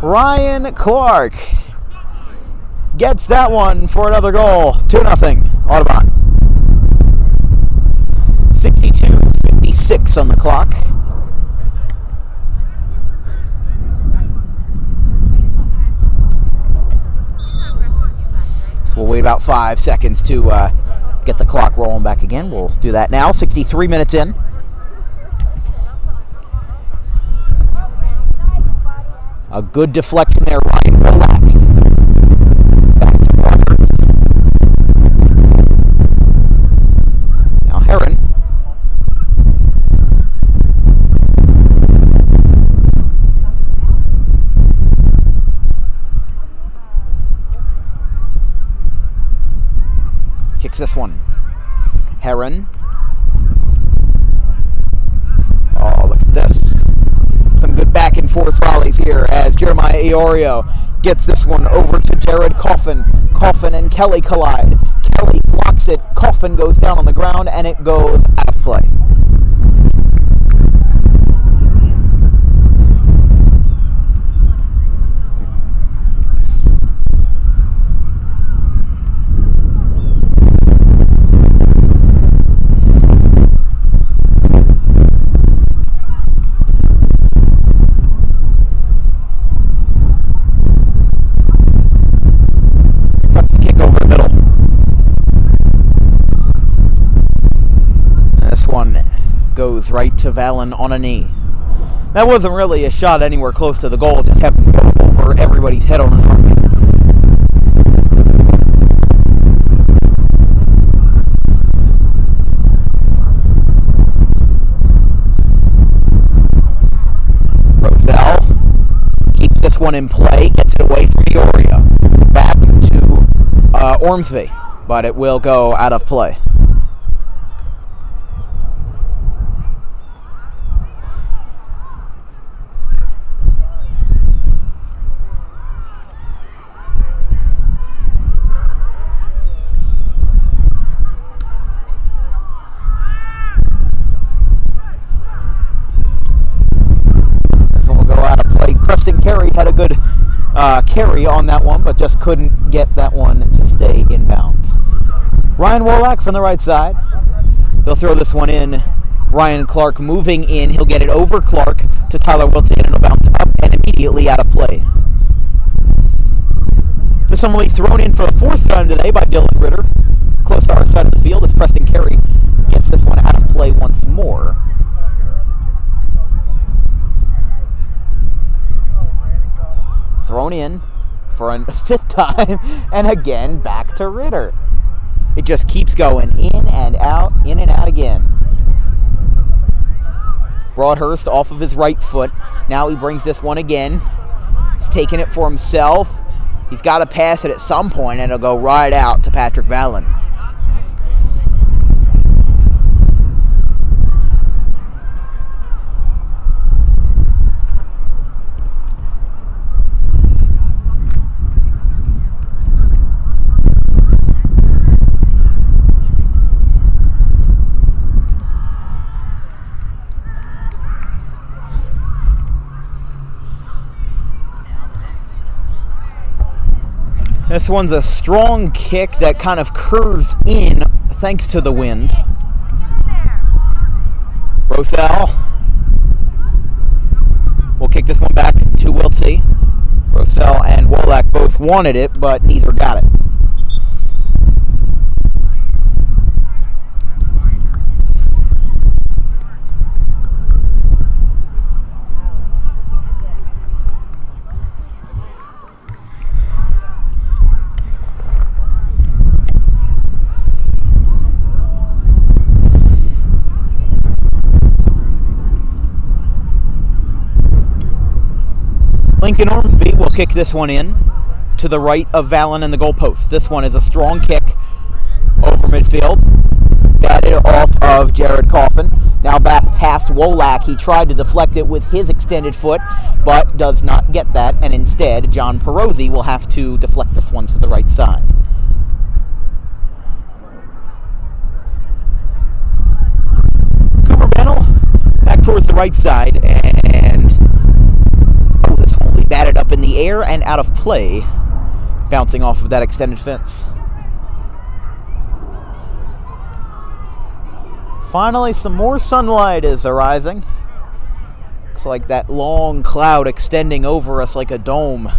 Ryan Clark gets that one for another goal. 2-0 Audubon. 62:56 on the clock. So we'll wait about 5 seconds to get the clock rolling back again. We'll do that now. 63 minutes in. A good deflection there, Ryan Wolak. Back to Brothers. Now Heron. Kicks this one. Heron. Oh, look at this. Some good back and forth rallies here as Jeremiah Iorio gets this one over to Jared Coffin. Coffin and Kelly collide. Kelly blocks it. Coffin goes down on the ground and it goes out of play. Goes right to Vallon on a knee. That wasn't really a shot anywhere close to the goal, just happened to go over everybody's head on an arc. Roselle keeps this one in play, gets it away from Iorio. Back to Ormsby, but it will go out of play. Carey had a good carry on that one, but just couldn't get that one to stay in bounds. Ryan Wolak from the right side. He'll throw this one in. Ryan Clark moving in. He'll get it over Clark to Tyler Wilton, and it'll bounce up and immediately out of play. This one will be thrown in for the fourth time today by Dylan Ritter. Close to our side of the field as Preston Carey gets this one out of play once more. Thrown in for a fifth time, and again back to Ritter. It just keeps going in and out again. Broadhurst off of his right foot. Now he brings this one again. He's taking it for himself. He's got to pass it at some point, and it'll go right out to Patrick Vallon. This one's a strong kick that kind of curves in thanks to the wind. Roselle will kick this one back to Wiltsey. Roselle and Wolak both wanted it, but neither got it. Lincoln Ormsby will kick this one in to the right of Vallon and the goalpost. This one is a strong kick over midfield. Batted off of Jared Coffin. Now back past Wolak. He tried to deflect it with his extended foot, but does not get that. And instead, John Perosi will have to deflect this one to the right side. Cooper Bennell back towards the right side, and this one will be batted up in the air and out of play, bouncing off of that extended fence. Finally, some more sunlight is arising. Looks like that long cloud extending over us like a dome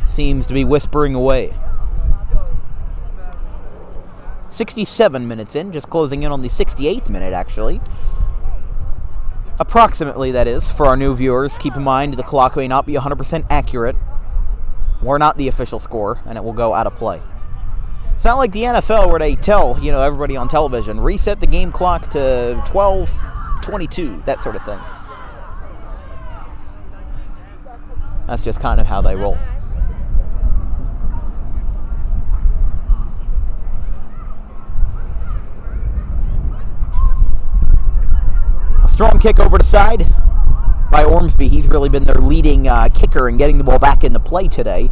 seems to be whispering away. 67 minutes in, just closing in on the 68th minute, actually. Approximately, that is, for our new viewers. Keep in mind, the clock may not be 100% accurate. We're not the official score, and it will go out of play. It's not like the NFL where they tell, everybody on television, reset the game clock to 12:22, that sort of thing. That's just kind of how they roll. A strong kick over the side by Ormsby. He's really been their leading kicker and getting the ball back into play today.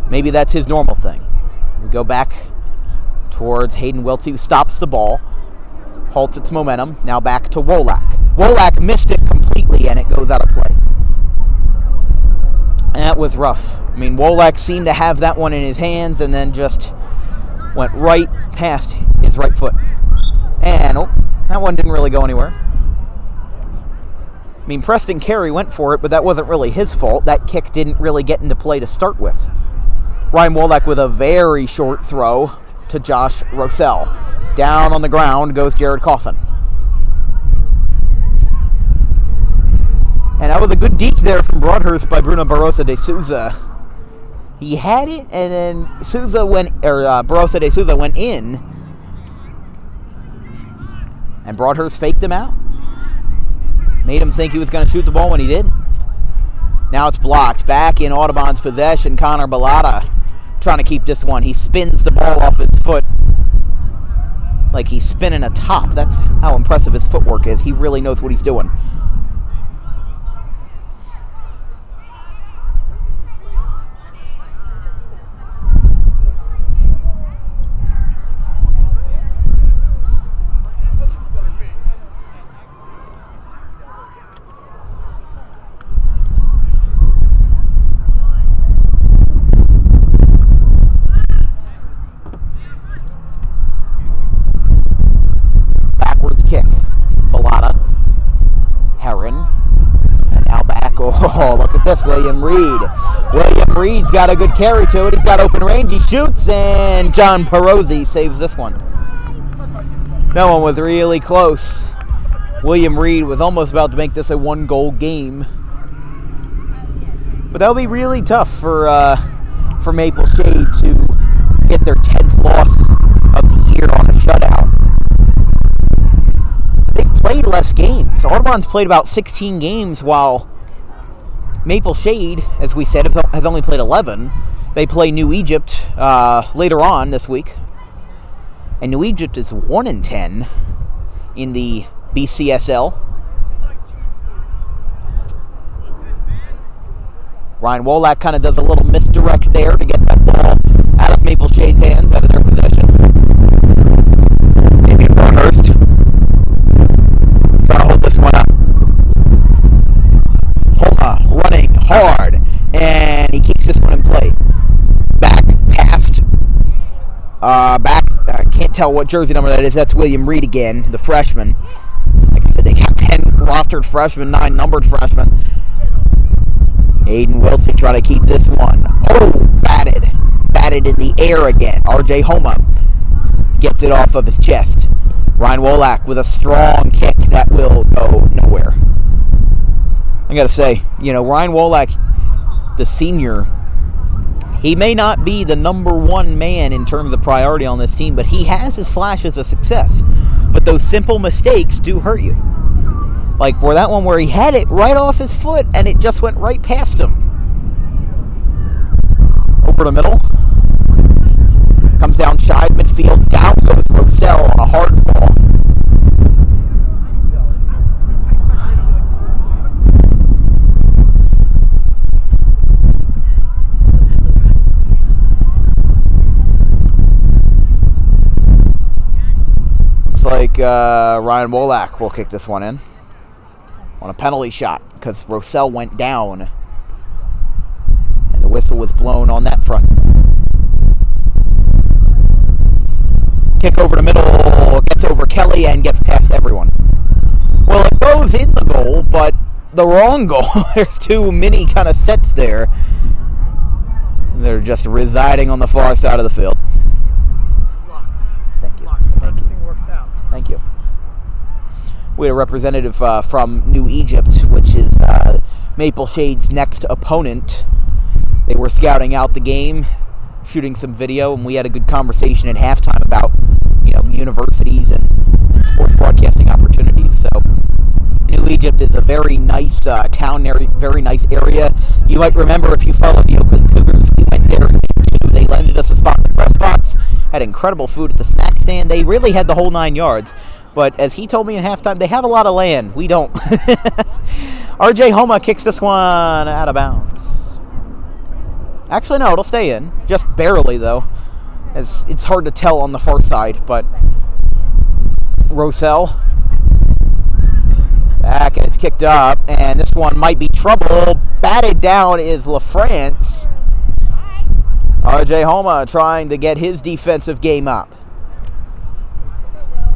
Maybe that's his normal thing. We go back towards Hayden Welty, who stops the ball, halts its momentum. Now back to Wolak. Wolak missed it completely, and it goes out of play. And that was rough. I mean, Wolak seemed to have that one in his hands and then just went right past his right foot. And, that one didn't really go anywhere. I mean, Preston Carey went for it, but that wasn't really his fault. That kick didn't really get into play to start with. Ryan Wolak with a very short throw to Josh Rossell. Down on the ground goes Jared Coffin. And that was a good deke there from Broadhurst by Bruno Barroso de Souza. He had it, and then Barroso de Souza went in, and Broadhurst faked him out. Made him think he was going to shoot the ball when he didn't. Now it's blocked. Back in Audubon's possession, Connor Bellata trying to keep this one. He spins the ball off his foot like he's spinning a top. That's how impressive his footwork is. He really knows what he's doing. Oh, look at this, William Reed. William Reed's got a good carry to it. He's got open range. He shoots, and John Perozzi saves this one. That one was really close. William Reed was almost about to make this a one-goal game. But that'll be really tough for Maple Shade to get their 10th loss of the year on a shutout. They've played less games. Audubon's played about 16 games, while Maple Shade, as we said, has only played 11. They play New Egypt later on this week. And New Egypt is 1-10 in the BCSL. Ryan Wolak kind of does a little misdirect there to get that ball out of Maple Shade's hands, out of their possession. Maybe a Broadhurst. Trying to hold this one up. Homa running hard, and he keeps this one in play. Back past, I can't tell what jersey number that is. That's William Reed again, the freshman. Like I said, they got 10 rostered freshmen, 9 numbered freshmen. Hayden Wiltsey trying to keep this one. Oh, batted in the air again. RJ Homa gets it off of his chest. Ryan Wolak with a strong kick that will go nowhere. I gotta say, Ryan Wolak, the senior, he may not be the number one man in terms of priority on this team, but he has his flashes of success. But those simple mistakes do hurt you. Like where that one where he had it right off his foot and it just went right past him. Over the middle. Comes down shy of midfield. Down goes Rossell on a hard fall. Looks like Ryan Wolak will kick this one in on a penalty shot because Rossell went down and the whistle was blown on that front. Kick over the middle, gets over Kelly and gets past everyone. Well, it goes in the goal, but the wrong goal. There's too many kind of sets there. They're just residing on the far side of the field. Thank you. Thank you. We had a representative from New Egypt, which is Maple Shade's next opponent. They were scouting out the game, shooting some video, and we had a good conversation at halftime about, universities and sports broadcasting opportunities. So New Egypt is a very nice town, very nice area. You might remember, if you follow the Oakland Cougars, we went there too. They lended us a spot in the press box, had incredible food at the snack stand. They really had the whole 9 yards. But as he told me at halftime, they have a lot of land. We don't. RJ Homa kicks this one out of bounds. Actually, no, it'll stay in. Just barely, though. As it's hard to tell on the far side. But Rosell back, and it's kicked up. And this one might be trouble. Batted down is LaFrance. RJ Homa trying to get his defensive game up.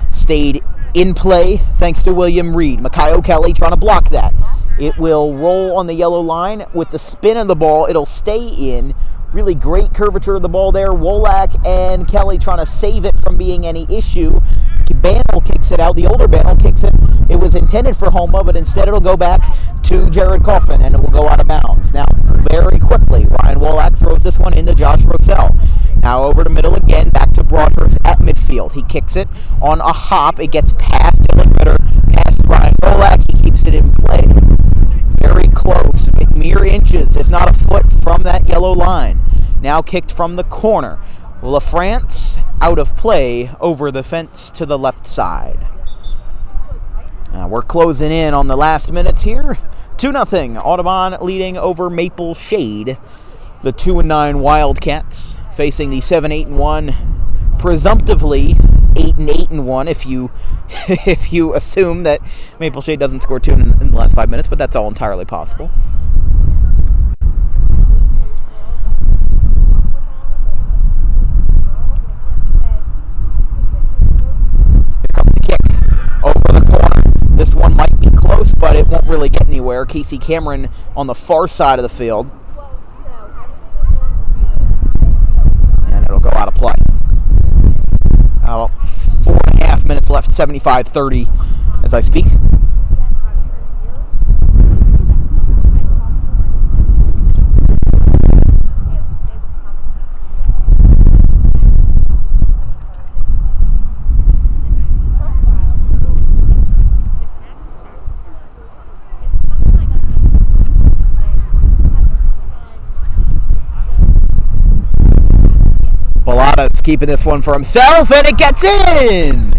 Stayed in play thanks to William Reed. Makaio Kelly trying to block that. It will roll on the yellow line with the spin of the ball. It'll stay in. Really great curvature of the ball there. Wolak and Kelly trying to save it from being any issue. Banel kicks it out. The older Banel kicks it. It was intended for Homa, but instead it'll go back to Jared Coffin, and it will go out of bounds. Now, very quickly, Ryan Wolak throws this one into Josh Rosell. Now over to middle again, back to Broadhurst at midfield. He kicks it on a hop. It gets past Dylan Ritter, past Ryan Wolak. He keeps it in play. Very close, mere inches, if not a foot from that yellow line. Now kicked from the corner. LaFrance out of play over the fence to the left side. We're closing in on the last minutes here. 2-0. Audubon leading over Maple Shade. The 2-9 Wildcats facing the 7-8-1, presumptively 8-8-1 if you assume that Maple Shade doesn't score 2 in the last 5 minutes, but that's all entirely possible. Over the corner. This one might be close, but it won't really get anywhere. Casey Cameron on the far side of the field. And it'll go out of play. 4.5 minutes left, 75-30 as I speak. Balada's keeping this one for himself, and it gets in!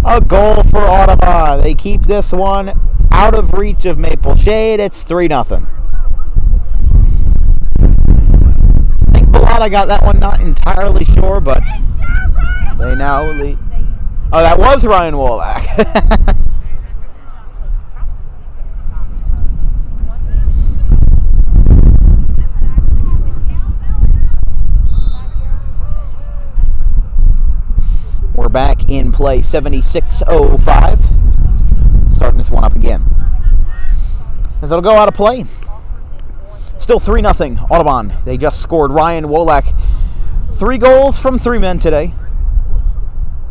A goal for Audubon. They keep this one out of reach of Maple Shade. It's 3-0. I think Balada got that one, not entirely sure, but they now lead. Oh, that was Ryan Wolak. We're back in play, 76-05. Starting this one up again. As it'll go out of play. Still 3-0 Audubon. They just scored. Ryan Wolak. 3 goals from 3 men today.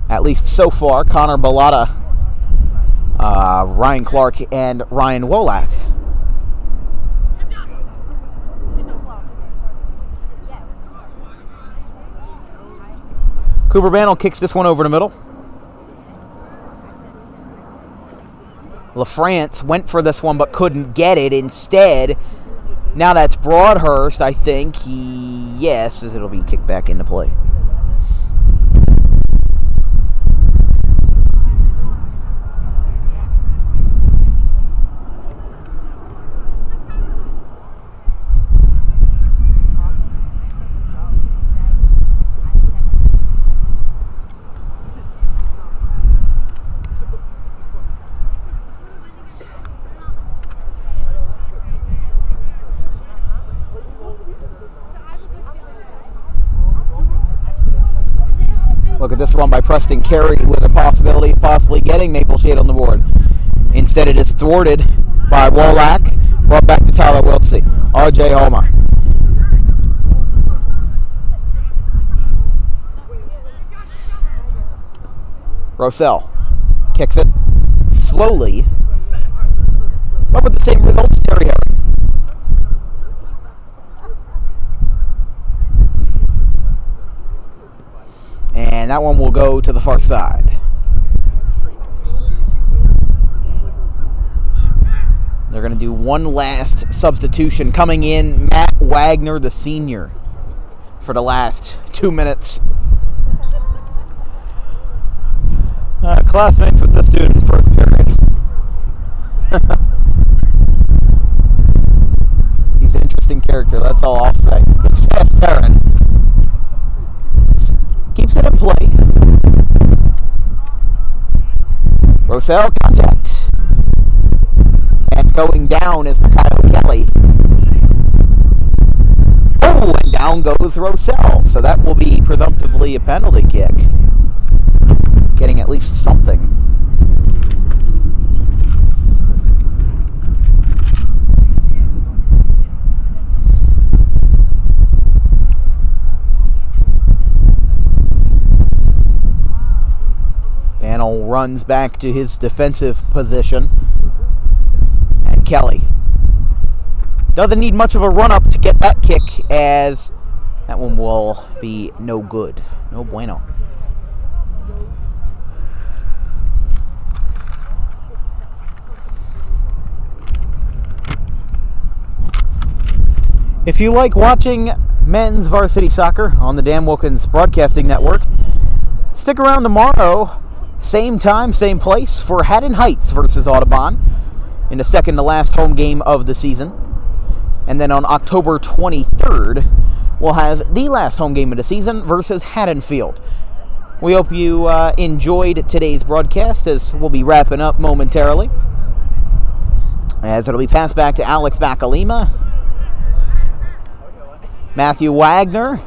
At least so far. Connor Balada, Ryan Clark, and Ryan Wolak. Cooper Banel kicks this one over the middle. LaFrance went for this one but couldn't get it. Instead, now that's Broadhurst, I think. Yes, as it'll be kicked back into play. Look at this run by Preston Carey with a possibility of possibly getting Maple Shade on the board. Instead, it is thwarted by Wolak. Brought back to Tyler Wiltsey. RJ Rossell kicks it slowly, but with the same result as Terry Herron. And that one will go to the far side. They're going to do one last substitution. Coming in, Matt Wagner, the senior, for the last 2 minutes. Classmates with this dude in first period. He's an interesting character, that's all I'll say. It's past Aaron. Keeps it in play. Rossell, contact. And going down is Mikhail Kelly. Oh, and down goes Rossell. So that will be presumptively a penalty kick. Getting at least something. Bannell runs back to his defensive position. And Kelly doesn't need much of a run-up to get that kick, as that one will be no good. No bueno. If you like watching men's varsity soccer on the Dan Wilkins Broadcasting Network, stick around tomorrow, same time, same place, for Haddon Heights versus Audubon in the second to last home game of the season. And then on October 23rd, we'll have the last home game of the season versus Haddonfield. We hope you enjoyed today's broadcast, as we'll be wrapping up momentarily, as it'll be passed back to Alex Bacalima. Matthew Wagner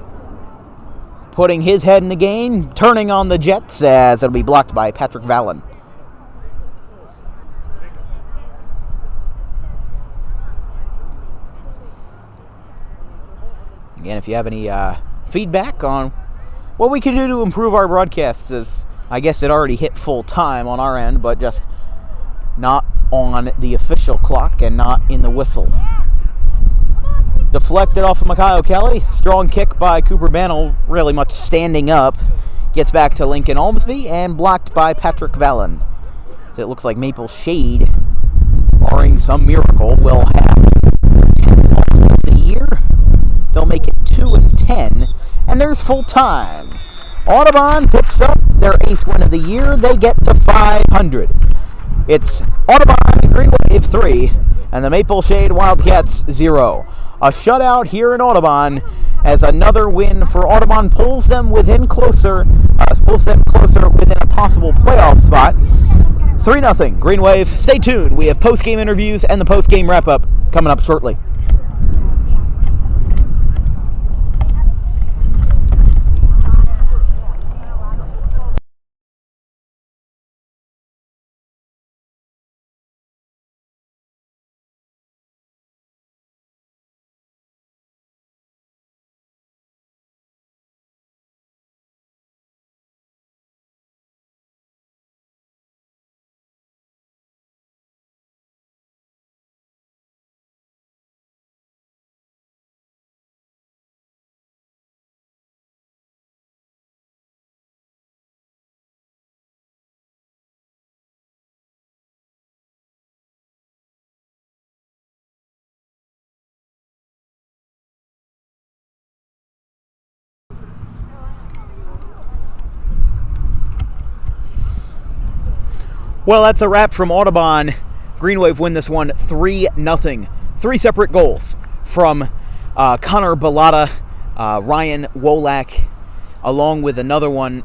putting his head in the game, turning on the Jets, as it'll be blocked by Patrick Vallon. Again, if you have any feedback on what we can do to improve our broadcasts, as I guess it already hit full time on our end, but just not on the official clock and not in the whistle. Deflected off of Mikhail Kelly. Strong kick by Cooper Bannell, really much standing up. Gets back to Lincoln Olmsby and blocked by Patrick Vallon. So it looks like Maple Shade, barring some miracle, will have 10th loss of the year. They'll make it 2-10, and there's full time. Audubon picks up their 8th win of the year. They get to 500. It's Audubon Green Wave 3 and the Maple Shade Wildcats 0. A shutout here in Audubon, as another win for Audubon pulls them closer within a possible playoff spot. 3-0 Green Wave. Stay tuned. We have post-game interviews and the post-game wrap-up coming up shortly. Well, that's a wrap from Audubon. Green Wave win this one 3-0. 3 separate goals from Connor Bellata, Ryan Wolak, along with another one,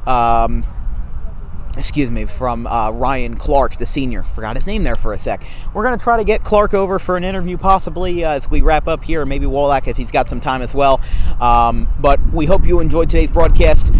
from Ryan Clark, the senior. Forgot his name there for a sec. We're going to try to get Clark over for an interview possibly as we wrap up here, maybe Wolak if he's got some time as well. But we hope you enjoyed today's broadcast.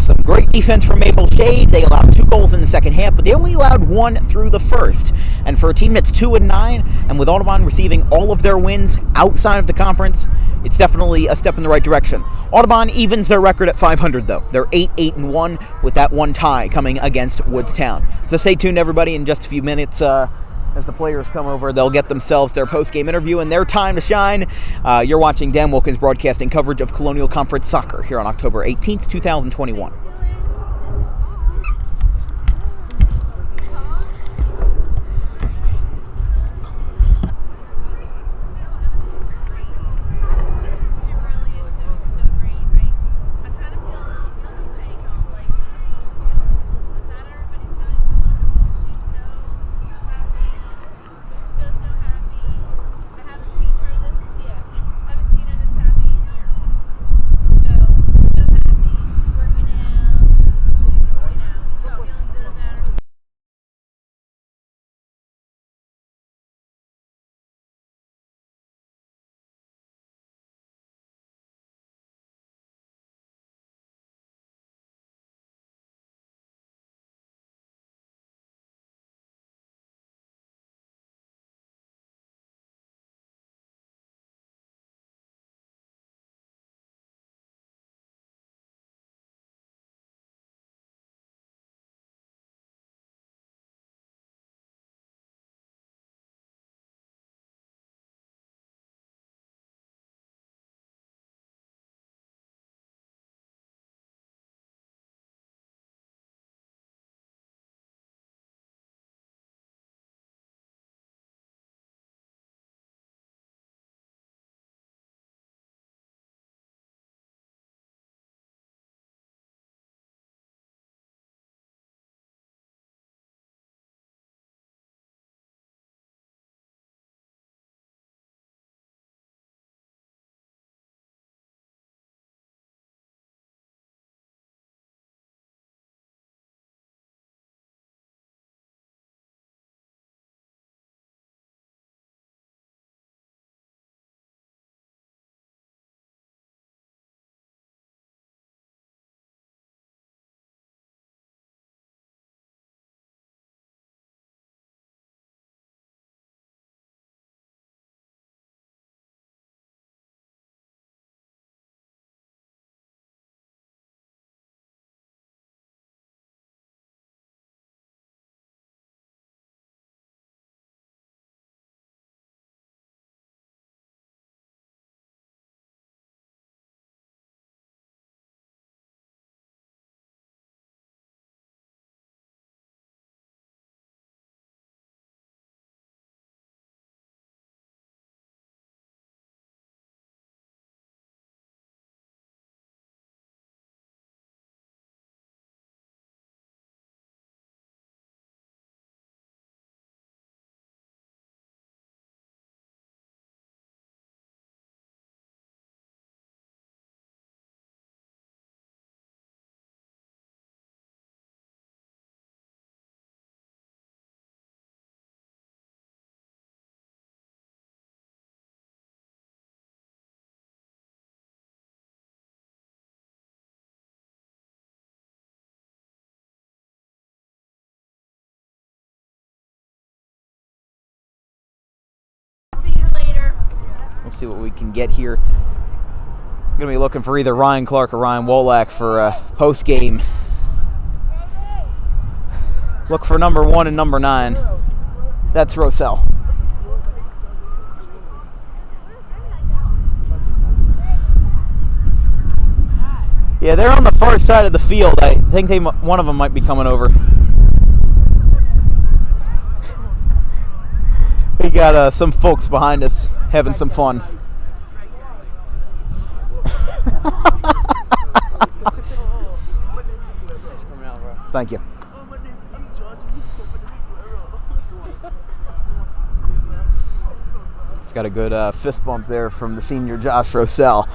Some great defense from Maple Shade. They allowed 2 goals in the second half, but they only allowed 1 through the first. And for a team that's 2-9, and with Audubon receiving all of their wins outside of the conference, it's definitely a step in the right direction. Audubon evens their record at 500, though. They're 8-1 with that one tie coming against against Woodstown. So stay tuned, everybody. In just a few minutes, as the players come over, they'll get themselves their post-game interview and their time to shine. You're watching Dan Wilkins Broadcasting coverage of Colonial Conference Soccer here on October 18th, 2021. We'll see what we can get here. I'm going to be looking for either Ryan Clark or Ryan Wolak for post-game. Look for number 1 and number 9. That's Rosell. Yeah, they're on the far side of the field. I think one of them might be coming over. We got some folks behind us having some fun. Thank you. It's got a good fist bump there from the senior Josh Rosell.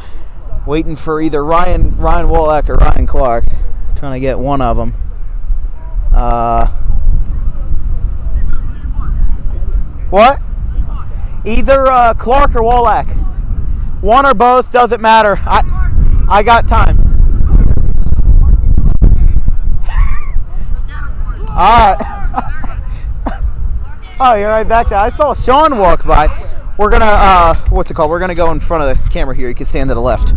Waiting for either Ryan Wolak or Ryan Clark. Trying to get one of them. What? Either Clark or Wolak. One or both, doesn't matter. I got time. Alright. Oh, you're right back there. I saw Sean walk by. We're gonna what's it called? We're gonna go in front of the camera here. You can stand to the left.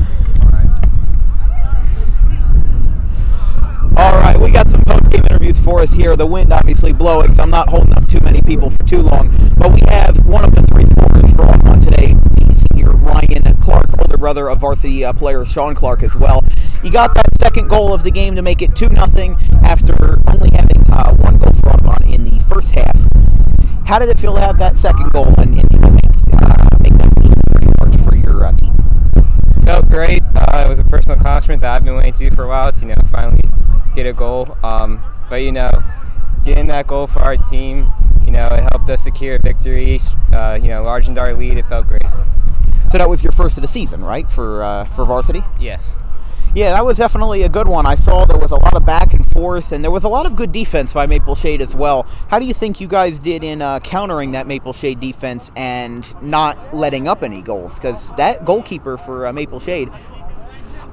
Alright, we got some post post-game interviews for us here. The wind obviously blowing, so I'm not holding up too many people for too long. But we have one of the three scorers for Audubon today, the senior Ryan Clark, older brother of varsity player Sean Clark as well. He got that second goal of the game to make it 2-0 after only having one goal for Audubon in the first half. How did it feel to have that second goal and make that lead pretty large for your team? Felt great. It was a personal accomplishment that I've been waiting to for a while to, finally get a goal. But, getting that goal for our team, it helped us secure a victory, largened our lead. It felt great. So that was your first of the season, right, for Varsity? Yes. Yeah, that was definitely a good one. I saw there was a lot of back and forth, and there was a lot of good defense by Maple Shade as well. How do you think you guys did in countering that Maple Shade defense and not letting up any goals? Because that goalkeeper for Maple Shade,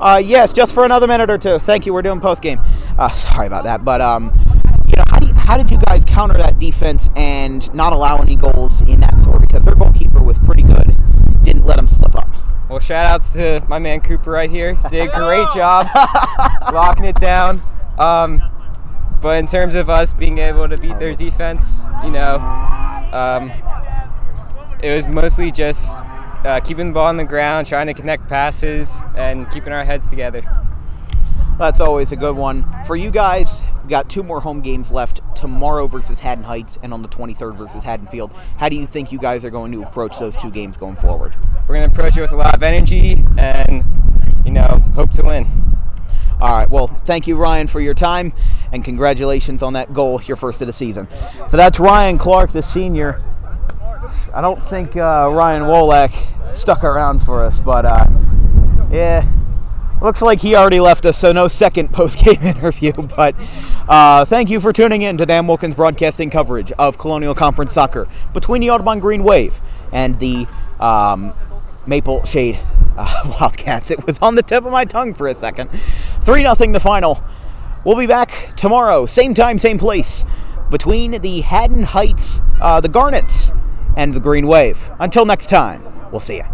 yes, just for another minute or two. Thank you. We're doing post game. Sorry about that, but how did you guys counter that defense and not allow any goals in that sort? Because their goalkeeper was pretty good, didn't let them slip up. Well, shout outs to my man Cooper right here. Did a great job locking it down. But in terms of us being able to beat their defense, it was mostly just keeping the ball on the ground, trying to connect passes, and keeping our heads together. That's always a good one. For you guys, we got 2 more home games left, tomorrow versus Haddon Heights and on the 23rd versus Haddonfield. How do you think you guys are going to approach those 2 games going forward? We're going to approach it with a lot of energy and, hope to win. All right, well, thank you, Ryan, for your time, and congratulations on that goal, your first of the season. So that's Ryan Clark, the senior. I don't think Ryan Wolak stuck around for us, but yeah. Looks like he already left us, so no second post-game interview. But thank you for tuning in to Dan Wilkins Broadcasting coverage of Colonial Conference Soccer between the Audubon Green Wave and the Maple Shade Wildcats. It was on the tip of my tongue for a second. 3-0 the final. We'll be back tomorrow, same time, same place, between the Haddon Heights, the Garnets, and the Green Wave. Until next time, we'll see you.